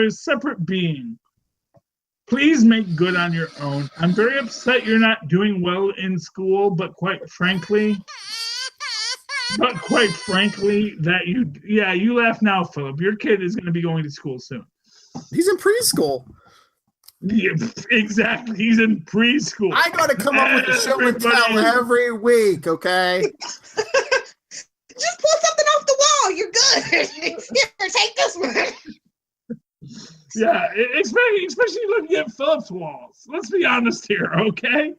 a separate being. Please make good on your own. I'm very upset you're not doing well in school, but quite frankly, that you laugh now, Philip. Your kid is going to be going to school soon. He's in preschool. Yeah, exactly. He's in preschool. I got to come up with the show and tell every week, okay? Just pull something off the wall. You're good. Here, take this one. Yeah, especially looking at Philip's walls. Let's be honest here, okay?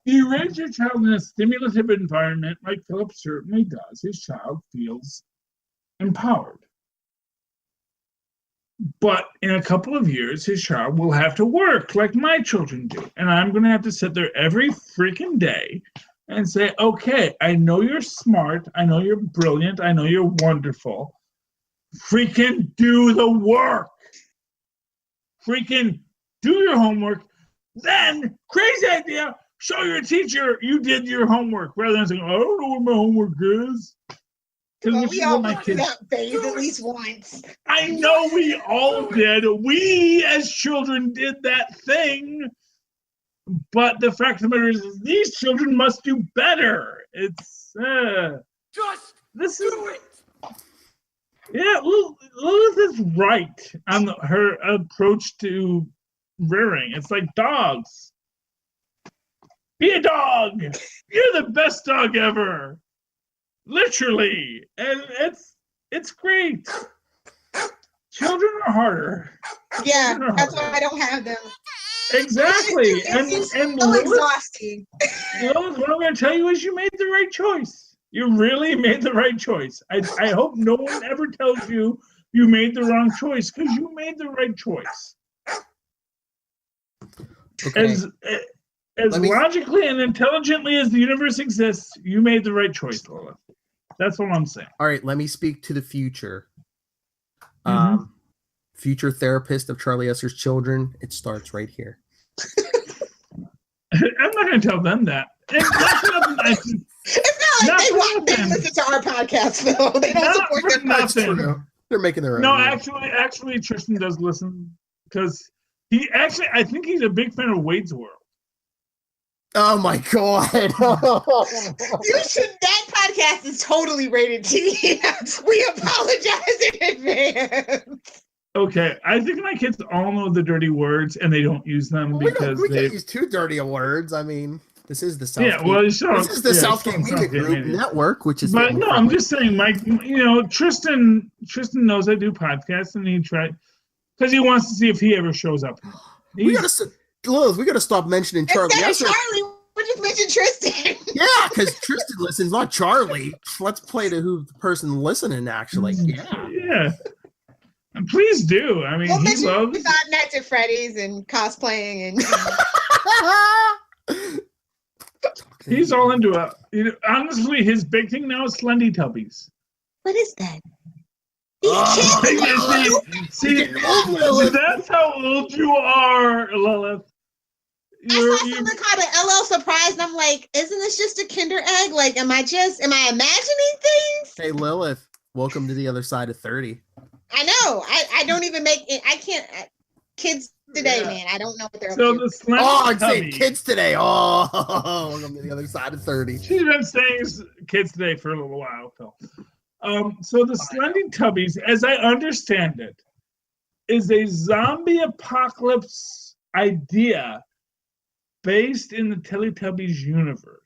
You raise your child in a stimulative environment like Philip certainly does. His child feels empowered. But in a couple of years, his child will have to work like my children do. And I'm going to have to sit there every freaking day and say, okay, I know you're smart. I know you're brilliant. I know you're wonderful. Freaking do the work. Freaking do your homework. Then, crazy idea, show your teacher you did your homework rather than saying, I don't know what my homework is. Well, we all went through that phase at least once. I know we all did. We as children did that thing. But the fact of the matter is these children must do better. It's Just this do is it. Yeah, Lilith is right on her approach to rearing. It's like dogs. Be a dog. You're the best dog ever. Literally. And it's great. Children are harder. Yeah, that's why I don't have them. Exactly. It's and so Lilith, exhausting. Lilith, what I'm going to tell you is you made the right choice. You really made the right choice. I hope no one ever tells you you made the wrong choice, because you made the right choice. Okay. As logically and intelligently as the universe exists, you made the right choice, Lilith. That's what I'm saying. All right, let me speak to the future. Mhm. Future therapist of Charlie Esser's children. It starts right here. I'm not going to tell them that. And that's It's not like they listen to our podcast, Phil. They don't Not support for their nothing. True. They're making their own. No, yeah. actually, Tristan does listen because I think he's a big fan of Wade's World. Oh my god! That podcast is totally rated T. We apologize in advance. Okay, I think my kids all know the dirty words and they don't use them because we they. can't use too dirty of words. I mean, this is the Southgate. Yeah, well, this is the Southgate Media Group Media. Network, which is. But no, I'm just saying, Mike. Tristan knows I do podcasts, and he tried because he wants to see if he ever shows up. We gotta stop mentioning Charlie. Charlie, we just mentioned Tristan. Yeah, because Tristan listens, not Charlie. Let's play to who the person listening actually. Yeah. And please do. I mean, he loves Five Nights at Freddy's and cosplaying, and he's all into it. Honestly, his big thing now is Slendy Tubbies. what is that? See, that's how old you are, Lilith. I saw something called an LL Surprise, and I'm like, isn't this just a Kinder Egg? Like, am I imagining things? Hey Lilith, welcome to the other side of 30. I know. I don't even make it. I can't. Kids today, man. I don't know what they're up to. The Slendy I'd say Tubby. kids today. Oh, welcome to the other side of 30. She's been saying kids today for a little while, Phil. So the Slendy Tubbies, as I understand it, is a zombie apocalypse idea based in the Teletubbies universe,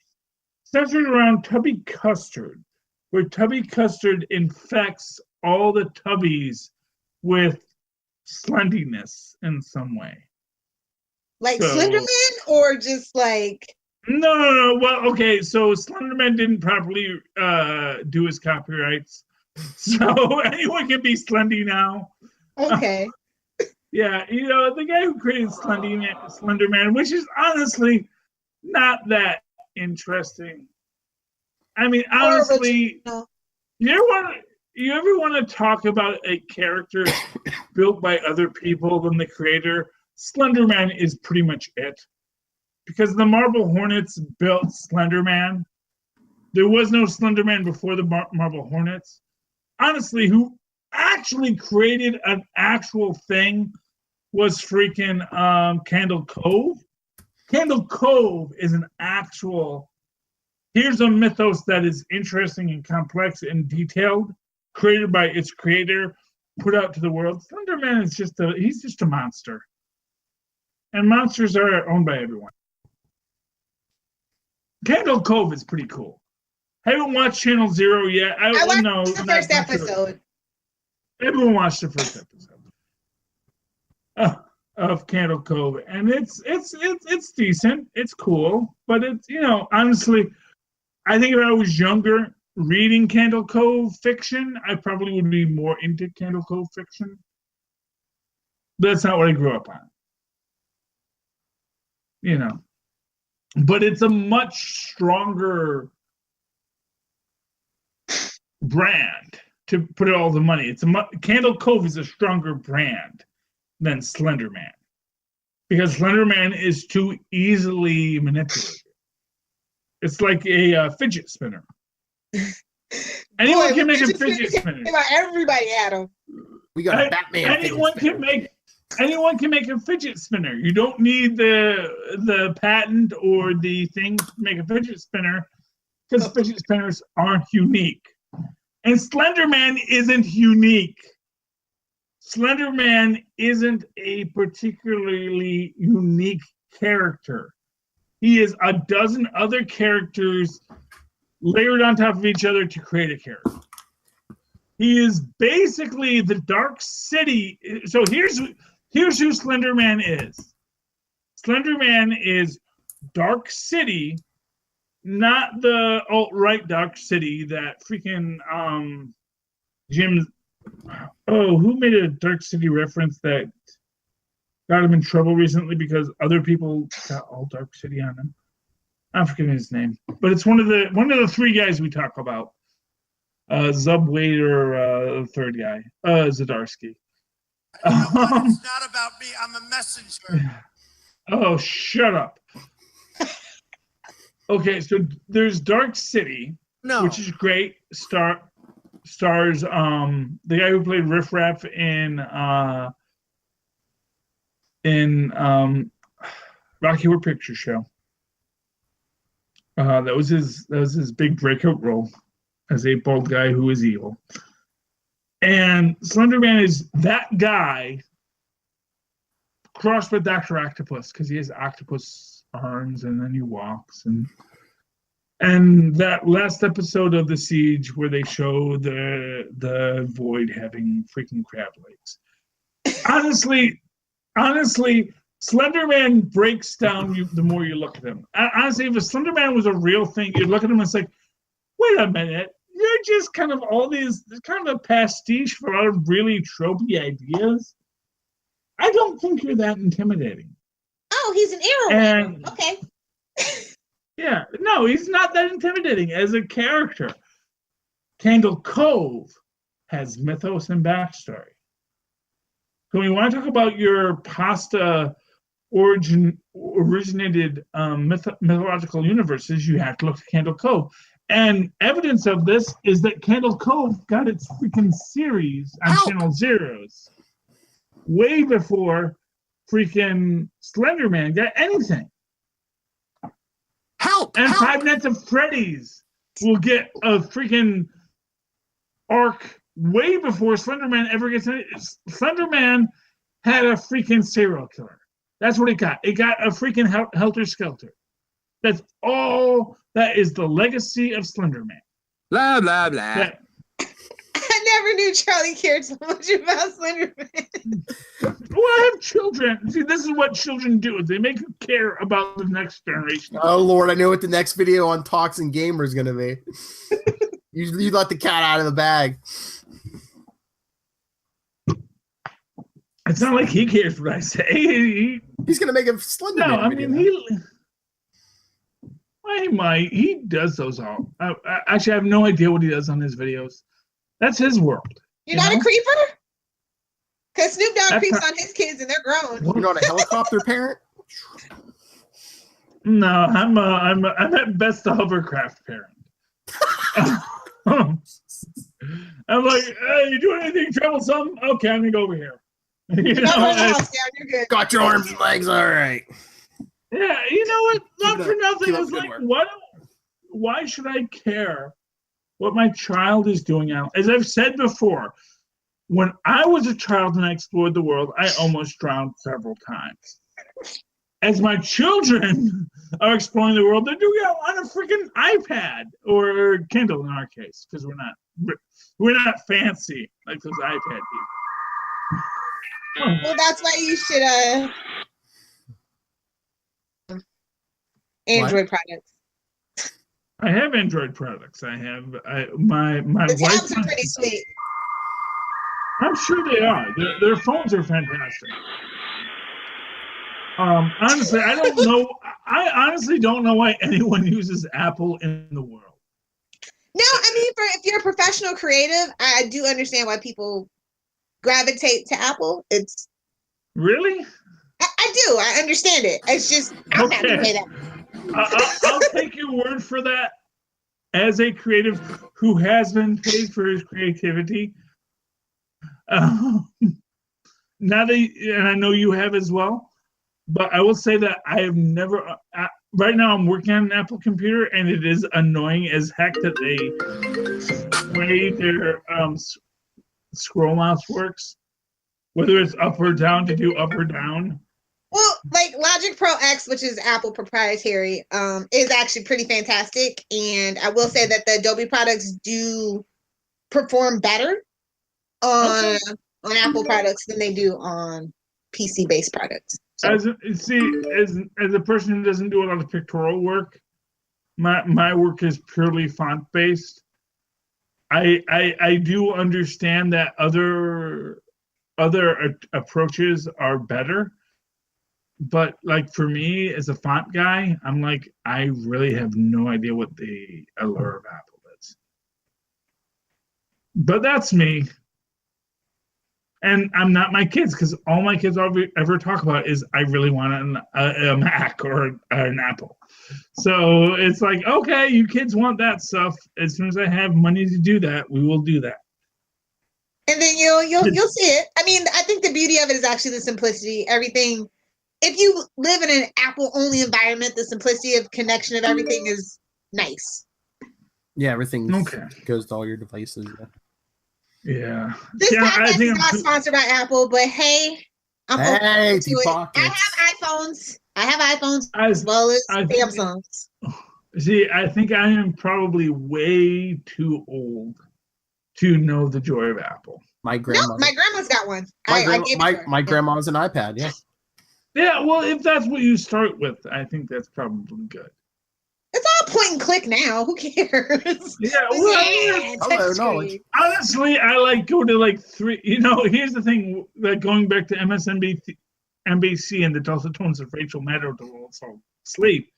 centered around Tubby Custard, where Tubby Custard infects all the Tubbies with slendiness in some way. Like Slenderman, or just like No. Well, okay. So Slenderman didn't properly do his copyrights, so anyone can be Slendy now. okay. Yeah, the guy who created Slenderman, which is honestly not that interesting. I mean, honestly, you ever want to talk about a character built by other people than the creator? Slenderman is pretty much it. Because the Marble Hornets built Slenderman. There was no Slenderman before the Marble Hornets. Honestly, who actually created an actual thing was freaking Candle Cove. Candle Cove is an actual. Here's a mythos that is interesting and complex and detailed, created by its creator, put out to the world. Slenderman is he's just a monster. And monsters are owned by everyone. Candle Cove is pretty cool. Haven't watched Channel Zero yet. I watched the first episode. Everyone watched the first episode of Candle Cove, and it's decent. It's cool, but it's honestly, I think if I was younger reading Candle Cove fiction, I probably would be more into Candle Cove fiction. That's not what I grew up on. But it's a much stronger brand to put it all the money. Candle Cove is a stronger brand than Slenderman because Slenderman is too easily manipulated. It's like a fidget spinner. Anyone can make a fidget spinner. Everybody had them. We got a Batman. Anyone can make a fidget spinner. You don't need the patent or the thing to make a fidget spinner because fidget spinners aren't unique. And Slenderman isn't unique. Slenderman isn't a particularly unique character. He is a dozen other characters layered on top of each other to create a character. He is basically the Dark City. So here's who Slenderman is. Slenderman is Dark City, not the alt-right Dark City that freaking Jim. Oh, who made a Dark City reference that got him in trouble recently because other people got all Dark City on him? I'm forgetting his name, but it's one of the three guys we talk about. Zub Wade or the third guy, Zdarsky. It's not about me. I'm a messenger. Oh, shut up. Okay, so there's Dark City, No. which is great. Stars the guy who played Riff Raff in Rocky Horror Picture Show. That was his big breakout role as a bald guy who is evil. And Slender Man is that guy crossed with Dr. Octopus because he has octopus arms and then he walks and that last episode of The Siege where they show the Void having freaking crab legs. Honestly, Slender Man breaks down you the more you look at him. Honestly, if a Slender Man was a real thing, you'd look at him and it's like, wait a minute, you're just kind of all these kind of a pastiche for a lot of really tropey ideas. I don't think you're that intimidating. Oh, he's an arrow. Okay. Yeah, no, he's not that intimidating as a character. Candle Cove has mythos and backstory. So when you want to talk about your pasta originated mythological universes, you have to look at Candle Cove. And evidence of this is that Candle Cove got its freaking series on Channel Zeros way before freaking Slender Man got anything. Help! And Five Nights at Freddy's will get a freaking arc way before Slender Man ever gets any. Slender Man had a freaking serial killer. That's what it got. It got a freaking Helter Skelter. That's all. That is the legacy of Slender Man. Blah, blah, blah. I never knew Charlie cared so much about Slender Man. Well, I have children. See, this is what children do. They make you care about the next generation. Oh, Lord, I know what the next video on Talks and Gamer is going to be. You let the cat out of the bag. It's not like he cares what I say. He's going to make a Slender Man video. He might. He does those all. Actually, I have no idea what he does on his videos. That's his world. You're not a creeper? Because Snoop Dogg creeps on his kids and they're grown. You're not a helicopter parent? No, I'm at best a hovercraft parent. I'm like, hey, you doing anything troublesome? Okay, I'm gonna go over here. You're good. Got your arms and legs, all right. Yeah, you know what? Not for nothing. It's like, work. why should I care what my child is doing now? As I've said before, when I was a child and I explored the world, I almost drowned several times. As my children are exploring the world, they're doing it on a freaking iPad or Kindle in our case, because we're not fancy like those iPad people. Well, that's why you should Android products. I have Android products. I have my The wife. tabs are pretty sweet. I'm sure they are. Their phones are fantastic. Honestly, I don't know. I honestly don't know why anyone uses Apple in the world. No, I mean, if you're a professional creative, I do understand why people gravitate to Apple. It's really. I do. I understand it. It's just I'm not gonna pay that. I'll take your word for that. As a creative who has been paid for his creativity, and I know you have as well. But I will say that I have never. Right now, I'm working on an Apple computer, and it is annoying as heck that the way their scroll mouse works, whether it's up or down to do up or down. Well, like Logic Pro X, which is Apple proprietary, is actually pretty fantastic. And I will say that the Adobe products do perform better on Apple products than they do on PC-based products. So. As a person who doesn't do a lot of pictorial work, my work is purely font based. I do understand that other approaches are better, but like for me as a font guy, I'm like I really have no idea what the allure of Apple is. But that's me. And I'm not my kids, because all my kids ever talk about is I really want a Mac or an Apple. So it's like, okay, you kids want that stuff. As soon as I have money to do that, we will do that. And then you'll see it. I mean, I think the beauty of it is actually the simplicity. Everything. If you live in an Apple only environment, the simplicity of connection of everything is nice. Yeah, everything Okay. goes to all your devices. Yeah. This podcast is not sponsored by Apple, but hey, I'm open to it. I have iPhones as well as Samsungs. See, I think I am probably way too old to know the joy of Apple. My grandma's got one. My grandma's an iPad, yeah. Yeah, well, if that's what you start with, I think that's probably good. It's all point and click now. Who cares? Yeah, well, honestly, I like go to like 3. You know, here's the thing: like going back to MSNBC and the dulcet tones of Rachel Maddow to also sleep.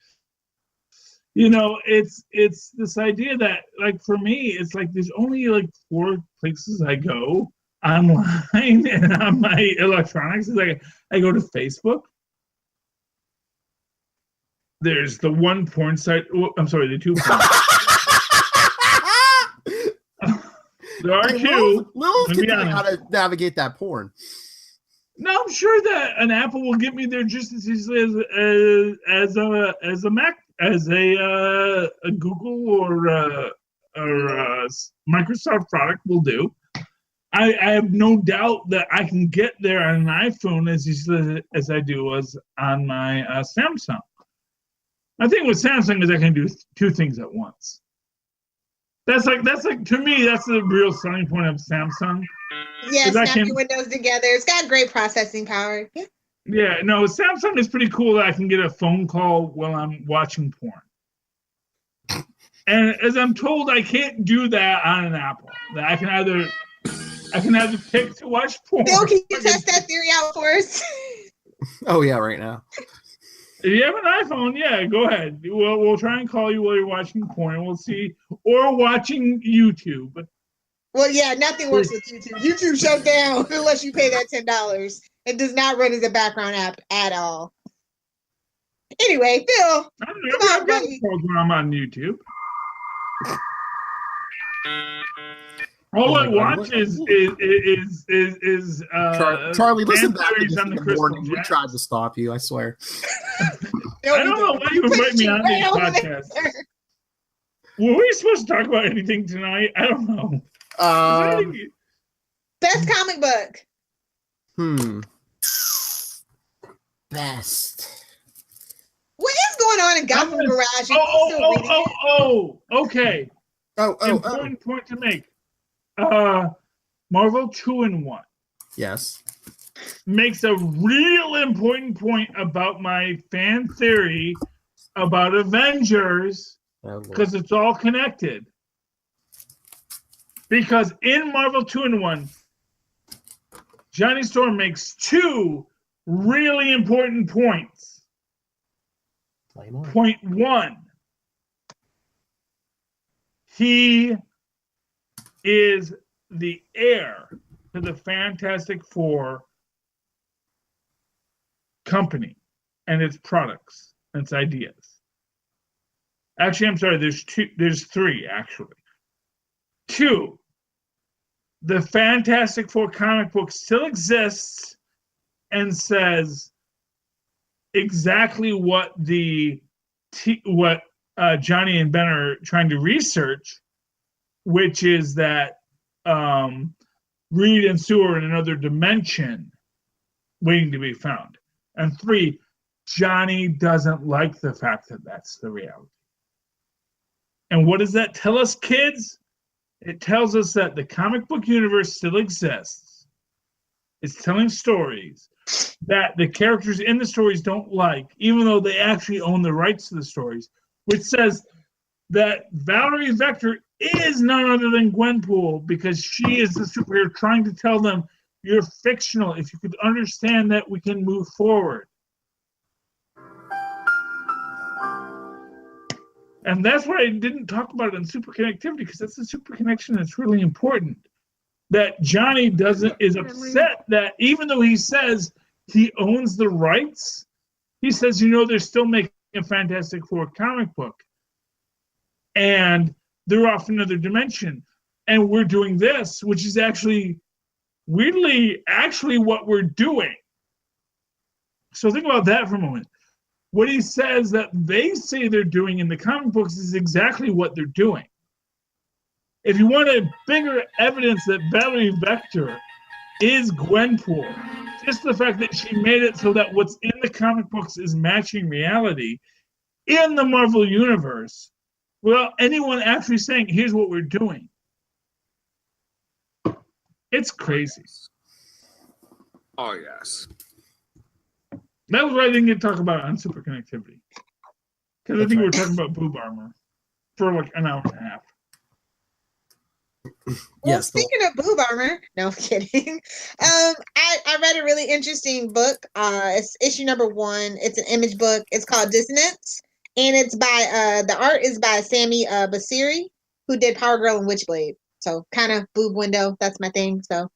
You know, it's this idea that, like, for me, it's like there's only like 4 places I go online and on my electronics. It's like I go to Facebook. There's the one porn site. I'm sorry, the 2 porn sites. There are 2. Lilith can tell you how to navigate that porn. No, I'm sure that an Apple will get me there just as easily as a Mac, as a Google or Microsoft product will do. I have no doubt that I can get there on an iPhone as easily as I do on my Samsung. My thing with Samsung is I can do 2 things at once. That's like to me that's the real selling point of Samsung. Yeah, snap your windows together. It's got great processing power. Yeah. Yeah, no, Samsung is pretty cool that I can get a phone call while I'm watching porn. And as I'm told, I can't do that on an Apple. That I can either pick to watch porn. Bill, can you test that theory out for us? Oh yeah, right now. If you have an iPhone, yeah, go ahead. We'll try and call you while you're watching porn. We'll see, or watching YouTube. Well, yeah, nothing works with YouTube. YouTube shut down unless you pay that $10. It does not run as a background app at all. Anyway, Phil, come on, buddy. When I'm on YouTube. All I watch is Charlie. Listen back theories on the morning. We tried to stop you. I swear. I don't know why you invite me on this podcast. Were we supposed to talk about anything tonight? I don't know. Best comic book. Best. What is going on in Gotham Garage? Okay. Important point to make. Marvel 2-in-1. Yes. Makes a real important point about my fan theory about Avengers because it's all connected. Because in Marvel 2-in-1, Johnny Storm makes 2 really important points. Point 1, he is the heir to the Fantastic Four company and its products and its ideas. Actually, I'm sorry, there's 3 actually. 2, the Fantastic Four comic book still exists and says exactly what Johnny and Ben are trying to research, which is that Reed and Sue are in another dimension waiting to be found. And 3, Johnny doesn't like the fact that that's the reality. And what does that tell us, kids? It tells us that the comic book universe still exists. It's telling stories that the characters in the stories don't like, even though they actually own the rights to the stories, which says that Valerie Vector is none other than Gwenpool because she is the superhero trying to tell them, you're fictional. If you could understand that, we can move forward. And that's why I didn't talk about it in super connectivity, because that's the super connection that's really important. That Johnny is upset that even though he says he owns the rights, he says, they're still making a Fantastic Four comic book, and they're off another dimension, and we're doing this, which is actually weirdly actually what we're doing. So think about that for a moment. What he says that they say they're doing in the comic books is exactly what they're doing. If you want a bigger evidence that Valerie Vector is Gwenpool, just the fact that she made it so that what's in the comic books is matching reality in the Marvel Universe, without anyone actually saying, here's what we're doing. It's crazy. Oh, yes. That was what I didn't get to talk about on Super Connectivity. Because I think we were talking about boob armor for like an hour and a half. Well, Yes. speaking of boob armor, no, I'm kidding. I read a really interesting book. It's issue number 1. It's an image book. It's called Dissonance, and it's by the art is by Sammy Basiri, who did Power Girl and Witchblade. So kind of boob window. That's my thing. So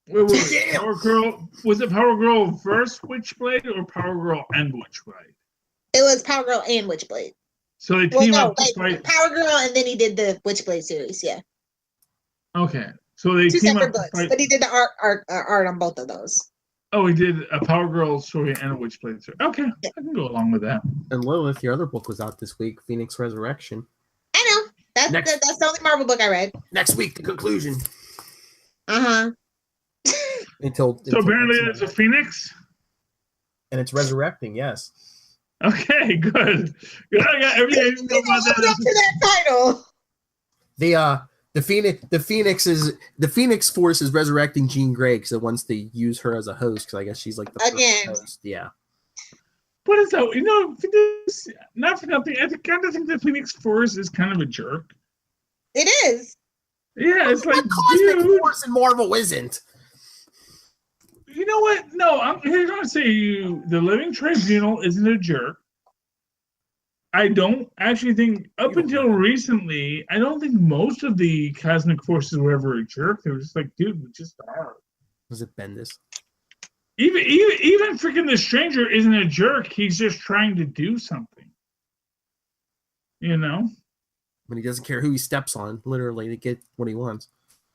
Wait. Power Girl, was it Power Girl versus Witchblade or Power Girl and Witchblade? it was Power Girl and Witchblade. So they Well, team no, up to fight. Power Girl, and then he did the Witchblade series. Yeah, Okay. So they 2 team up separate to books, fight. but he did the art on both of those. Oh, he did a Power Girl story and a Witchblade story. Okay, I can go along with that. And Lilith, your other book was out this week, Phoenix Resurrection. I know. That's the only Marvel book I read. Next week, the conclusion. So apparently it's a Phoenix? And it's resurrecting, yes. Okay, good. I got everything I need to know about Up to that. that title. The Phoenix Force is resurrecting Jean Grey because it wants to use her as a host because I guess she's like the Again. first host. Yeah. What is that? You know, not for nothing, I kind of think the Phoenix Force is kind of a jerk. It is. Yeah, it's like, Cosmic dude, Force in Marvel isn't. you know what? No, I'm here to say the Living Tribunal isn't a jerk. I don't actually think, up until recently, I don't think most of the Cosmic Forces were ever a jerk. They were just like, dude, we just are. Was it Bendis? Even freaking the Stranger isn't a jerk. He's just trying to do something. You know? But he doesn't care who he steps on, literally, to get what he wants.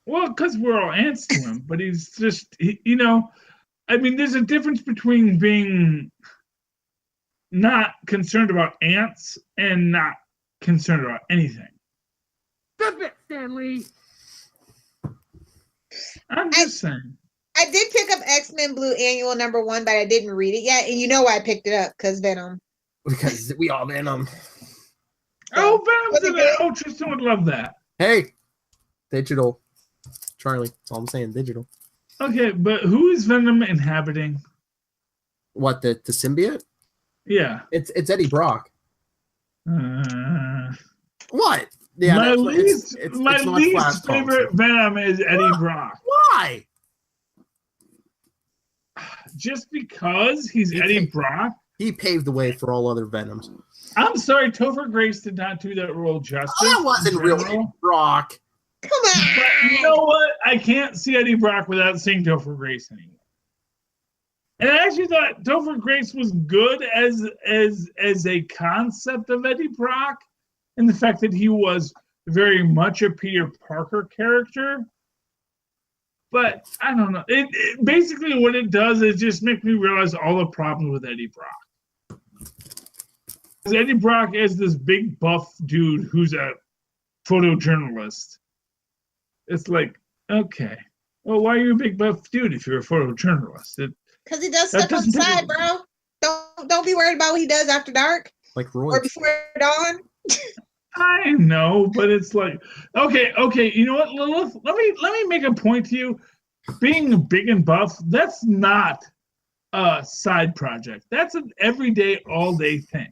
Well, because we're all ants to him, but he's just, you know, I mean, there's a difference between being not concerned about ants and not concerned about anything. Stop it, Stanley. I'm just saying. I did pick up X-Men Blue Annual number 1, but I didn't read it yet. And you know why I picked it up? Because Venom. Because we all Venom. Oh, Venom's in it. Oh, Tristan would love that. Hey, digital. Charlie, that's all I'm saying, digital. Okay, but who is Venom inhabiting? What, the symbiote? Yeah. It's Eddie Brock. What? Yeah, my it's least Flash favorite Venom is Eddie Brock. Why? Just because he's Eddie Brock? He paved the way for all other Venoms. I'm sorry, Topher Grace did not do that role justice. That wasn't real Eddie Brock. Come on. But you know what? I can't see Eddie Brock without seeing Topher Grace anymore. And I actually thought Topher Grace was good as a concept of Eddie Brock, and the fact that he was very much a Peter Parker character. But I don't know. It basically what it does is just make me realize all the problems with Eddie Brock. Because Eddie Brock is this big buff dude who's a photojournalist. It's like, okay, well, why are you a big buff dude if you're a photojournalist? Because he does stuff on the side, bro. Don't be worried about what he does after dark. Like Roy. Or before dawn. I know, but it's like, okay. You know what, Lilith? Let me make a point to you. Being big and buff, that's not a side project. That's an everyday, all-day thing.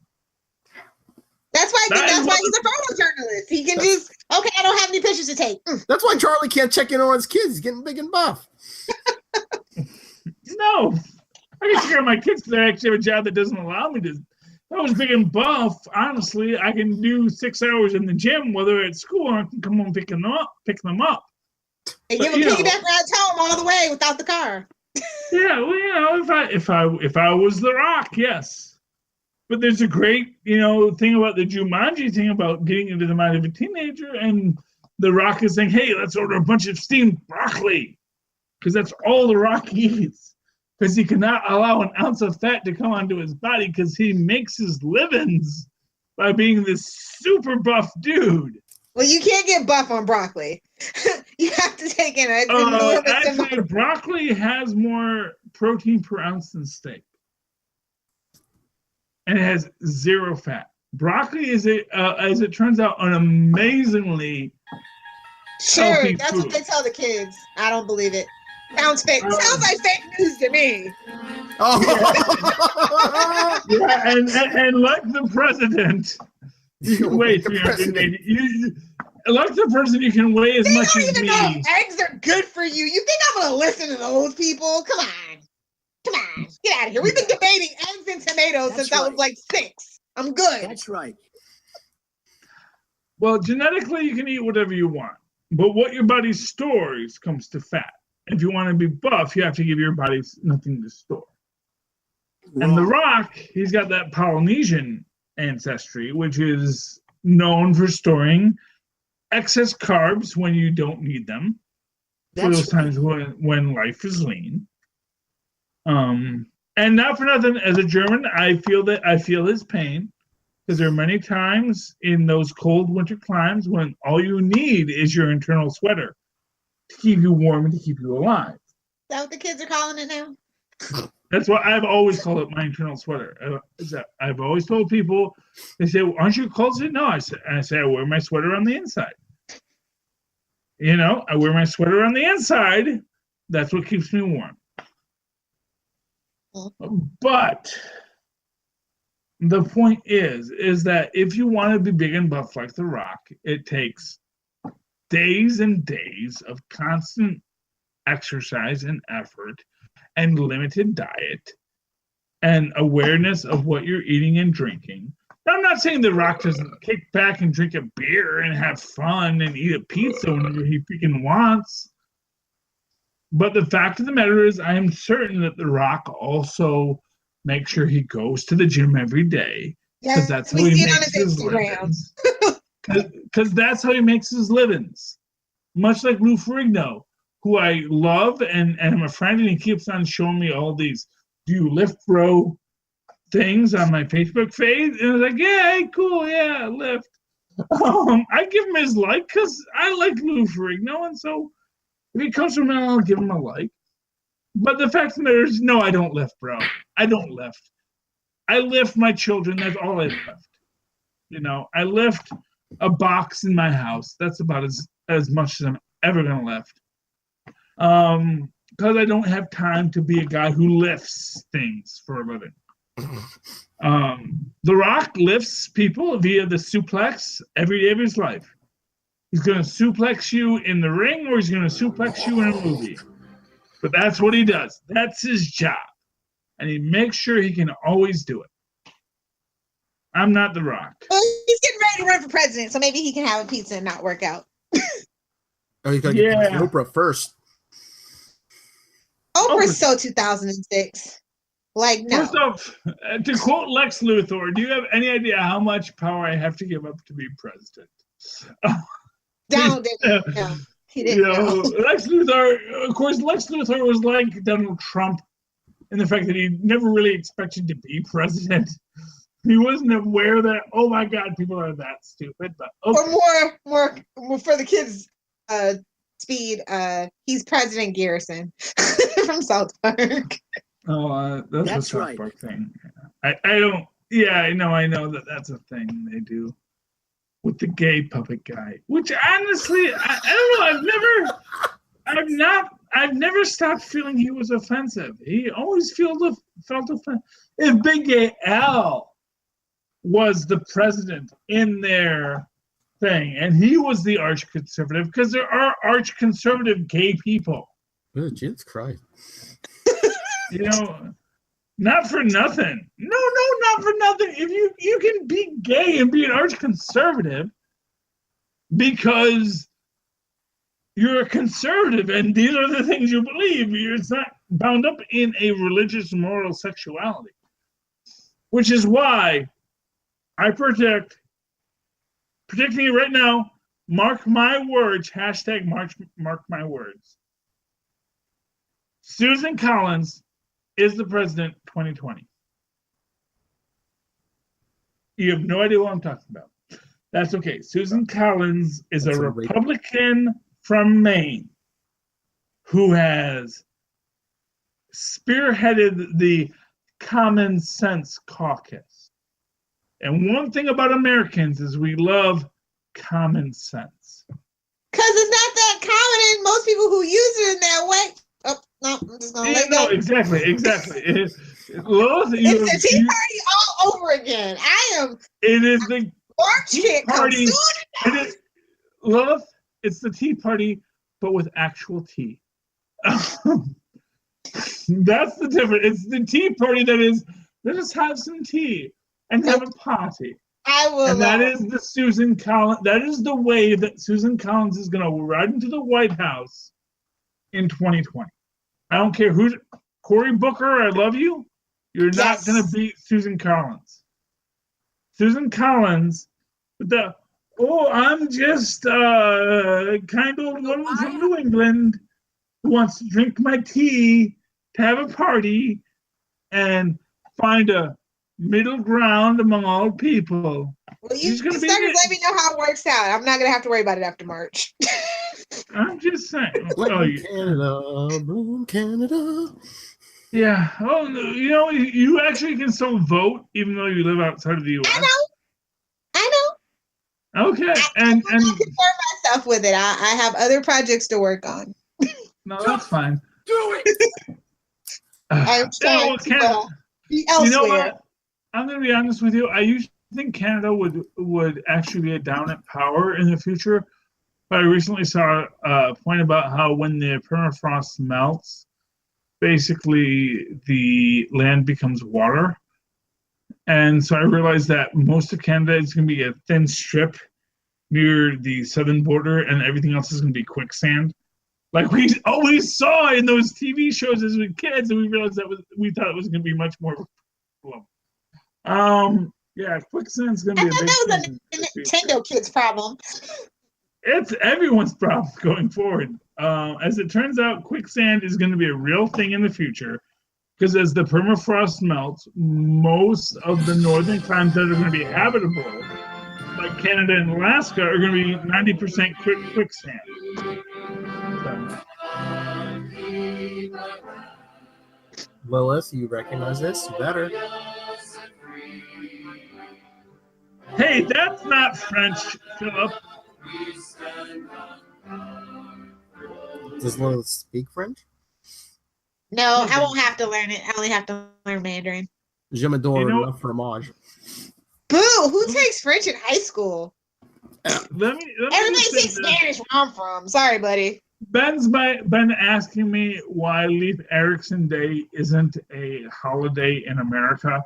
That's why he's a photojournalist. He can just, okay, I don't have any pictures to take. That's why Charlie can't check in on his kids. He's getting big and buff. No, I can take care of my kids because I actually have a job that doesn't allow me to. If I was big and buff, honestly, I can do 6 hours in the gym, whether at school or I can come home pick them up. And give him piggyback rides home all the way without the car. Yeah, well, you know, if I was The Rock, yes. But there's a great, thing about the Jumanji thing about getting into the mind of a teenager, and The Rock is saying, "Hey, let's order a bunch of steamed broccoli," because that's all The Rock eats. Because he cannot allow an ounce of fat to come onto his body, because he makes his livings by being this super buff dude. Well, you can't get buff on broccoli. You have to take in a actually, broccoli has more protein per ounce than steak. And it has zero fat. Broccoli is, as it turns out, an amazingly sure. That's food. what they tell the kids. I don't believe it. Sounds fake. Sounds like fake news to me. Oh. Yeah, and like the president, you can weigh 380. Like the person, you can weigh as much as me. Know eggs are good for you. You think I'm gonna listen to those people? Come on, get out of here. We've been debating eggs and tomatoes since I was like 6. I'm good. That's right. Well, genetically, you can eat whatever you want, but what your body stores comes to fat. If you want to be buff, you have to give your body nothing to store. And The Rock, he's got that Polynesian ancestry, which is known for storing excess carbs when you don't need them. For those times when life is lean. And not for nothing, as a German, I feel his pain, because there are many times in those cold winter climes when all you need is your internal sweater to keep you warm and to keep you alive. Is that what the kids are calling it now? That's what I've always called it, my internal sweater. I've always told people, they say, "Aren't you cold?" I say, "No." I say, "I wear my sweater on the inside." I wear my sweater on the inside. That's what keeps me warm. But the point is that if you want to be big and buff like The Rock, it takes days and days of constant exercise and effort and limited diet and awareness of what you're eating and drinking. Now, I'm not saying The Rock doesn't kick back and drink a beer and have fun and eat a pizza whenever he freaking wants. But the fact of the matter is, I am certain that The Rock also makes sure he goes to the gym every day, because that's how he makes his livings. Because that's how he makes his livings. Much like Lou Ferrigno, who I love and I'm a friend, and he keeps on showing me all these "do you lift, bro" things on my Facebook feed, and I was like, "Yeah, hey, cool, yeah, lift." I give him his like, because I like Lou Ferrigno, and so if he comes from me, I'll give him a like. But the fact of the matter is, no, I don't lift, bro. I don't lift. I lift my children. That's all I lift. I lift a box in my house. That's about as much as I'm ever going to lift. Because I don't have time to be a guy who lifts things for a living. The Rock lifts people via the suplex every day of his life. He's going to suplex you in the ring, or he's going to suplex you in a movie. But that's what he does. That's his job. And he makes sure he can always do it. I'm not The Rock. Well, he's getting ready to run for president, so maybe he can have a pizza and not work out. Oh, you got to get Oprah first. Oprah's so 2006. Like, no. First off, to quote Lex Luthor, do you have any idea how much power I have to give up to be president? Donald didn't. No, he didn't. Lex Luthor, of course, Lex Luthor was like Donald Trump in the fact that he never really expected to be president. He wasn't aware that, oh my God, people are that stupid. But okay. Or more for the kids' speed, he's President Garrison from South Park. Oh, that's a South Park thing. I don't. Yeah, I know that's a thing they do with the gay puppet guy. Which honestly, I don't know. I've never stopped feeling he was offensive. He always felt offensive. If Big Gay Al was the president in their thing, and he was the arch conservative, because there are arch conservative gay people. Oh, Jesus Christ. Not for nothing. No, not for nothing. If you can be gay and be an arch conservative because you're a conservative and these are the things you believe. It's not bound up in a religious, moral sexuality. which is why I predicting it right now. Mark my words. Hashtag mark my words. Susan Collins is the president 2020. You have no idea what I'm talking about. That's okay. Susan Collins is a Republican from Maine who has spearheaded the Common Sense Caucus. And one thing about Americans is we love common sense. Because it's not that common, and most people who use it in that way. Oh, no, I'm just going to let go. Exactly. It's the Tea Party all over again. It is the March can't come Party. soon enough. Lilith, it's the Tea Party, but with actual tea. That's the difference. It's the Tea Party that is, let us have some tea and have a party. I will. And that is the Susan Collins. That is the way that Susan Collins is going to ride into the White House in 2020. I don't care who. Cory Booker, I love you. You're not going to beat Susan Collins. Susan Collins, with the I'm just kind of woman from New England who wants to drink my tea, to have a party, and find a middle ground among all people. Well, you let me know how it works out. I'm not gonna have to worry about it after March. I'm just saying. Canada. Yeah. Oh, you actually can still vote even though you live outside of the U.S. I know. Okay. I concern myself with it. I have other projects to work on. No, that's fine. Do it. I'm trying to be elsewhere. You know what? I'm going to be honest with you. I used to think Canada would actually be a dominant power in the future, but I recently saw a point about how when the permafrost melts, basically the land becomes water. And so I realized that most of Canada is going to be a thin strip near the southern border, and everything else is going to be quicksand. Like we always saw in those TV shows as we kids, and we realized we thought it was going to be much more of a problem. Yeah, quicksand's going to be a big thing. That was a Nintendo kids' problem. It's everyone's problem going forward. As it turns out, quicksand is going to be a real thing in the future, because as the permafrost melts, most of the northern climes that are going to be habitable, like Canada and Alaska, are going to be 90% quicksand. So. Lilith, you recognize this? You better. Hey, that's not French, Philip. Does Lilith speak French? No, I won't have to learn it. I only have to learn Mandarin. Je m'adore la fromage. Boo! Who takes French in high school? Everybody takes Spanish where I'm from. Sorry, buddy. Ben's been asking me why Leif Erikson Day isn't a holiday in America.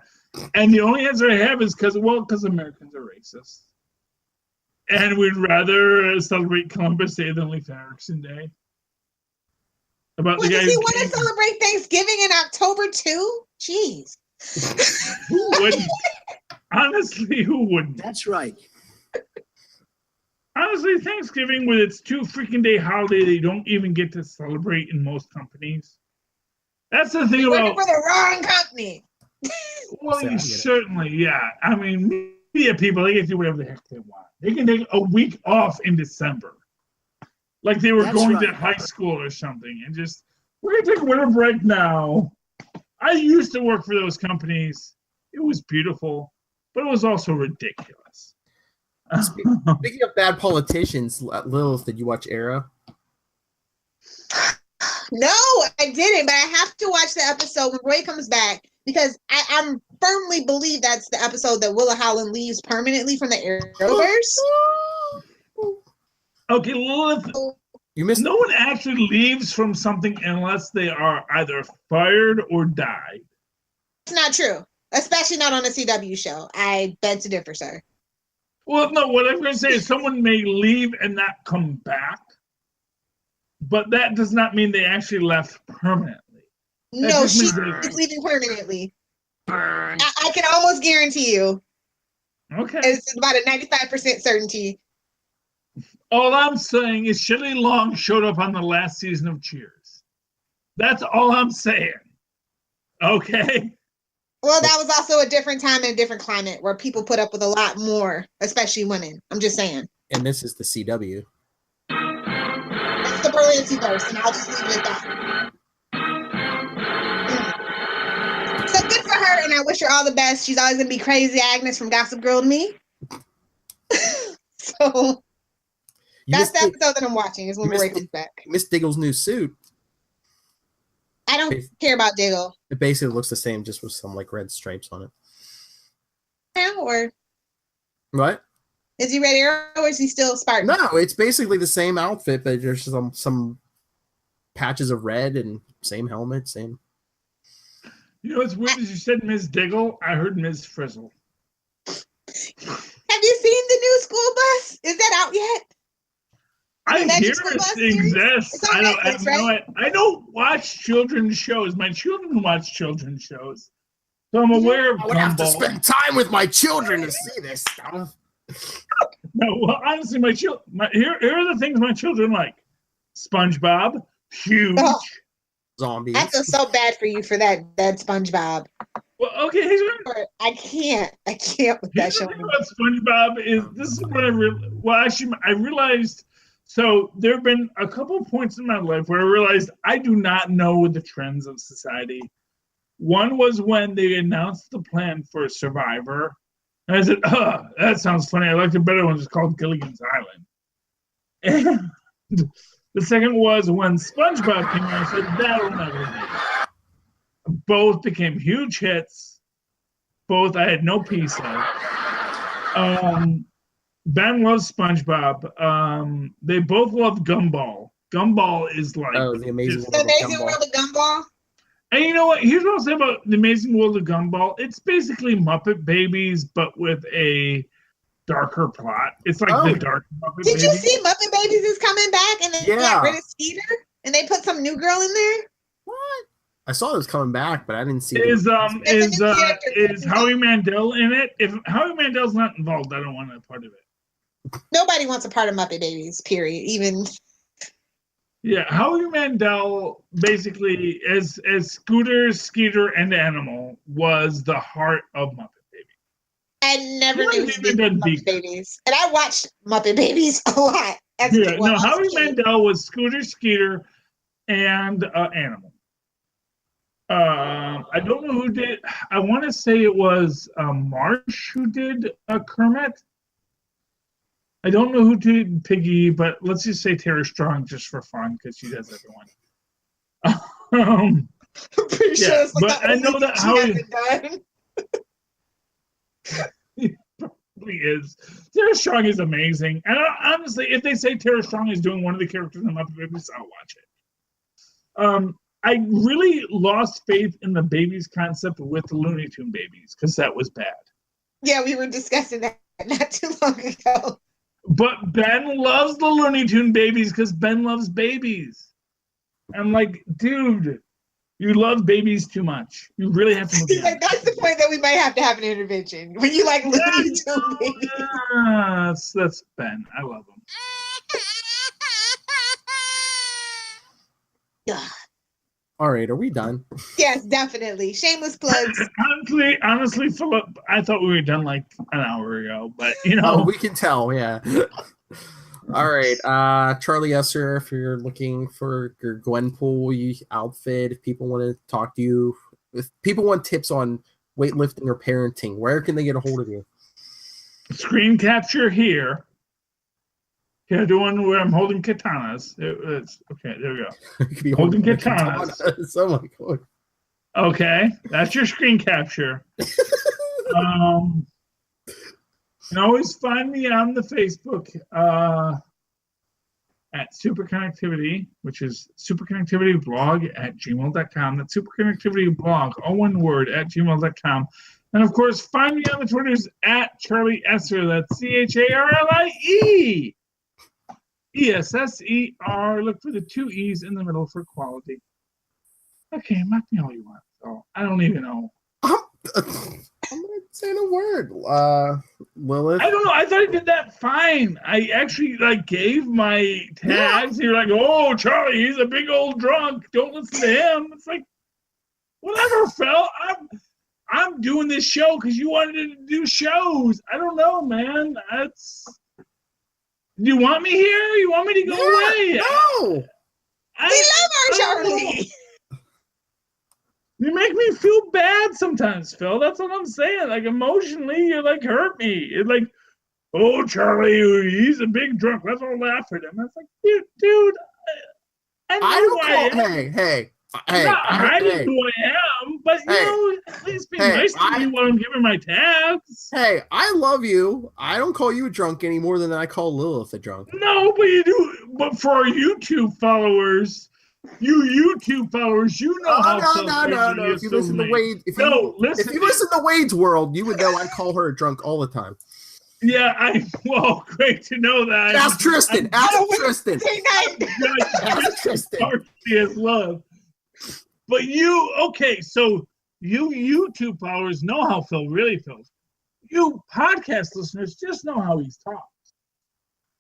And the only answer I have is because Americans are racist. And we'd rather celebrate Columbus Day than Leif Erikson Day. Does he want to celebrate Thanksgiving in October too? Jeez. Who wouldn't? Honestly, who wouldn't? That's right. Honestly, Thanksgiving with its 2 freaking day holiday they don't even get to celebrate in most companies. That's the thing about for the wrong company. Well, certainly, yeah. I mean, media people, they get to do whatever the heck they want. They can take a week off in December. Like they were going to high school or something, and just, we're going to take a winter break now. I used to work for those companies. It was beautiful, but it was also ridiculous. Speaking of bad politicians, Lilith, did you watch Arrow? No, I didn't, but I have to watch the episode when Roy comes back, because I firmly believe that's the episode that Willa Howland leaves permanently from the Arrowverse. Okay, Lilith, no one actually leaves from something unless they are either fired or died. It's not true, especially not on a CW show. I beg to differ, sir. Well, no, what I'm going to say is someone may leave and not come back, but that does not mean they actually left permanently. No, she's leaving permanently. Burn. I can almost guarantee you. Okay. It's about a 95% certainty. All I'm saying is Shelley Long showed up on the last season of Cheers. That's all I'm saying. Okay? Well, that was also a different time and a different climate where people put up with a lot more, especially women. I'm just saying. And this is the CW. That's the Berlantiverse, and I'll just leave it at that. So good for her, and I wish her all the best. She's always gonna be crazy Agnes from Gossip Girl to me. So that's the episode that I'm watching. Is when Ray comes back. Miss Diggle's new suit. I don't care about Diggle. It basically looks the same, just with some like red stripes on it. Now, or what? Is he ready, or is he still Spartan? No, it's basically the same outfit, but there's some patches of red and same helmet, same. You know what's weird is you said Ms. Diggle. I heard Ms. Frizzle. Have you seen the new school bus? Is that out yet? I hear it exists. I don't watch children's shows. My children watch children's shows. So I'm aware of I would have to spend time with my children to see this stuff. No, well, honestly, here are the things my children like. SpongeBob, huge. Oh, zombies. I feel so bad for you for that SpongeBob. Well, okay, I can't with that show. The thing about SpongeBob is this is what I realized. So there have been a couple of points in my life where I realized I do not know the trends of society. One was when they announced the plan for Survivor. And I said, that sounds funny. I liked it better when it's called Gilligan's Island. And the second was when SpongeBob came out. I said, that'll never be. Both became huge hits. Both I had no piece of. Ben loves SpongeBob. They both love Gumball. Gumball is like the Amazing World of Gumball. And you know what? Here's what I'll say about the Amazing World of Gumball. It's basically Muppet Babies, but with a darker plot. It's like the dark Muppet Did Babies. you see Muppet Babies is coming back and they got rid of Skeeter and they put some new girl in there? What? I saw it was coming back, but I didn't see Is Howie Mandel in it? If Howie Mandel's not involved, I don't want a part of it. Nobody wants a part of Muppet Babies, period. Even Howie Mandel basically as Scooter, Skeeter, and Animal was the heart of Muppet Babies. I never knew he did Muppet Babies. And I watched Muppet Babies a lot. Howie Mandel was Scooter, Skeeter, and Animal. I don't know who did. I want to say it was Marsh who did Kermit. I don't know who did Piggy, but let's just say Tara Strong just for fun because she does everyone. I'm pretty sure it's but I know that Howie he probably is. Tara Strong is amazing, and honestly, if they say Tara Strong is doing one of the characters in Muppet Babies, I'll watch it. I really lost faith in the babies concept with the Looney Tune babies because that was bad. Yeah, we were discussing that not too long ago. But Ben loves the Looney Tune babies because Ben loves babies. I'm like, dude, you love babies too much. You really have to move He's like, that's the point that we might have to have an intervention. When you like Looney Tune babies. That's Ben. I love him. God. All right, are we done? Yes, definitely. Shameless plugs. Honestly, Philip, I thought we were done like an hour ago, but you know. We can tell, yeah. All right, Charlie Esser, if you're looking for your Gwenpool outfit, if people want to talk to you, if people want tips on weightlifting or parenting, where can they get a hold of you? Screen capture here. Yeah, the one where I'm holding katanas. It's okay, there we go. You could be holding katanas. Oh my god. Okay, that's your screen capture. You can always find me on the Facebook at Superconnectivity, which is superconnectivityblog@gmail.com. That's superconnectivityblog, all one word, @gmail.com. And of course, find me on the Twitters at Charlie Esser. That's CharlieEsser. ESSER. Look for the 2 E's in the middle for quality. Okay, mock me all you want. So I don't even know. I'm not saying a word. Lilith. I don't know. I thought he did that fine. I actually gave my tags. You're like, oh, Charlie, he's a big old drunk. Don't listen to him. It's like, whatever, Phil. I'm doing this show because you wanted to do shows. I don't know, man. Do you want me here? You want me to go away? No. We love our Charlie. You make me feel bad sometimes, Phil. That's what I'm saying. Like, emotionally, you hurt me. It's like, oh, Charlie, he's a big drunk. Let's all laugh at him. That's like, dude, I know who I am. Hey. I'm not hiding who I am, but at least be nice to me while I'm giving my tags. Hey, I love you. I don't call you a drunk any more than I call Lilith a drunk. No, but you do. But for our YouTube followers, you know how. No. If you listen to Wade, if you listen to Wade's World, you would know I call her a drunk all the time. Yeah, great to know that. Ask Tristan. Tristan. She has love. But so you YouTube followers know how Phil really feels. You podcast listeners just know how he's talks.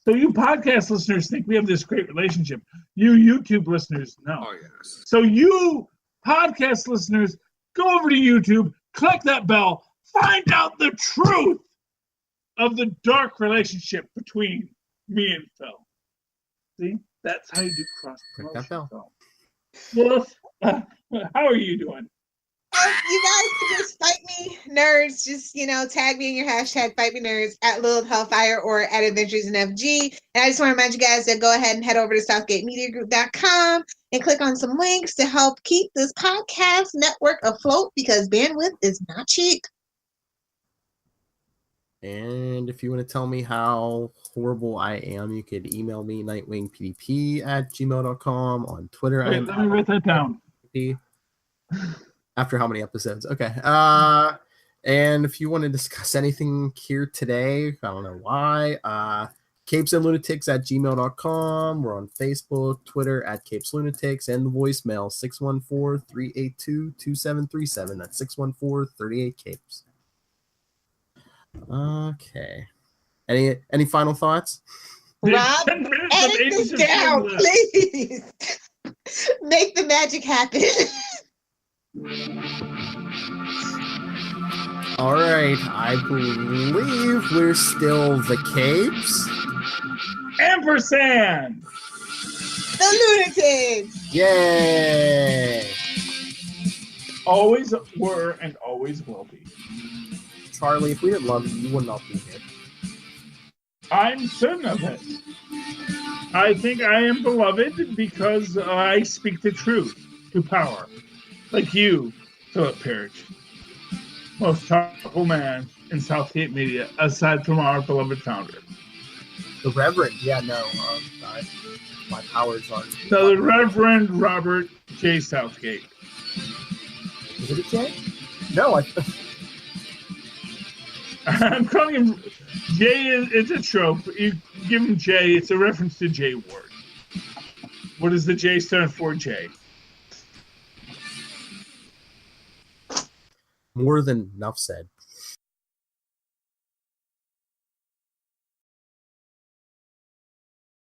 So you podcast listeners think we have this great relationship. You YouTube listeners know. Oh, yes. So you podcast listeners, go over to YouTube, click that bell, find out the truth of the dark relationship between me and Phil. See? That's how you do cross promotion. Click that bell. Well, how are you doing? You guys can just fight me, nerds. Just, tag me in your hashtag fight me nerds at Lilith Hellfire or at Adventures in FG. And I just want to remind you guys to go ahead and head over to SouthgateMediaGroup.com and click on some links to help keep this podcast network afloat because bandwidth is not cheap. And if you want to tell me how horrible I am, you could email me nightwingpdp@gmail.com, on Twitter. Wait, let me write that down. After how many episodes? Okay. And if you want to discuss anything here today, I don't know why. Capes and Lunatics @gmail.com. We're on Facebook, Twitter @CapesLunatics, and the voicemail 614-382-2737. That's 614-38-Capes. Okay. Any final thoughts? Rob, edit this down, please. Make the magic happen. All right. I believe we're still the Capes. Ampersand. The Lunatics. Yay. Always were and always will be. Charlie, if we didn't love you, you would not be here. I'm certain of it. I think I am beloved because I speak the truth to power. Like you, Philip Perich. Most powerful man in Southgate Media, aside from our beloved founder. The Reverend, my powers are. So the Reverend Robert J. Southgate. Is it a J? No, I'm calling him Jay. It's a trope. You give him Jay. It's a reference to Jay Ward. What does the J stand for? Jay. More than enough said.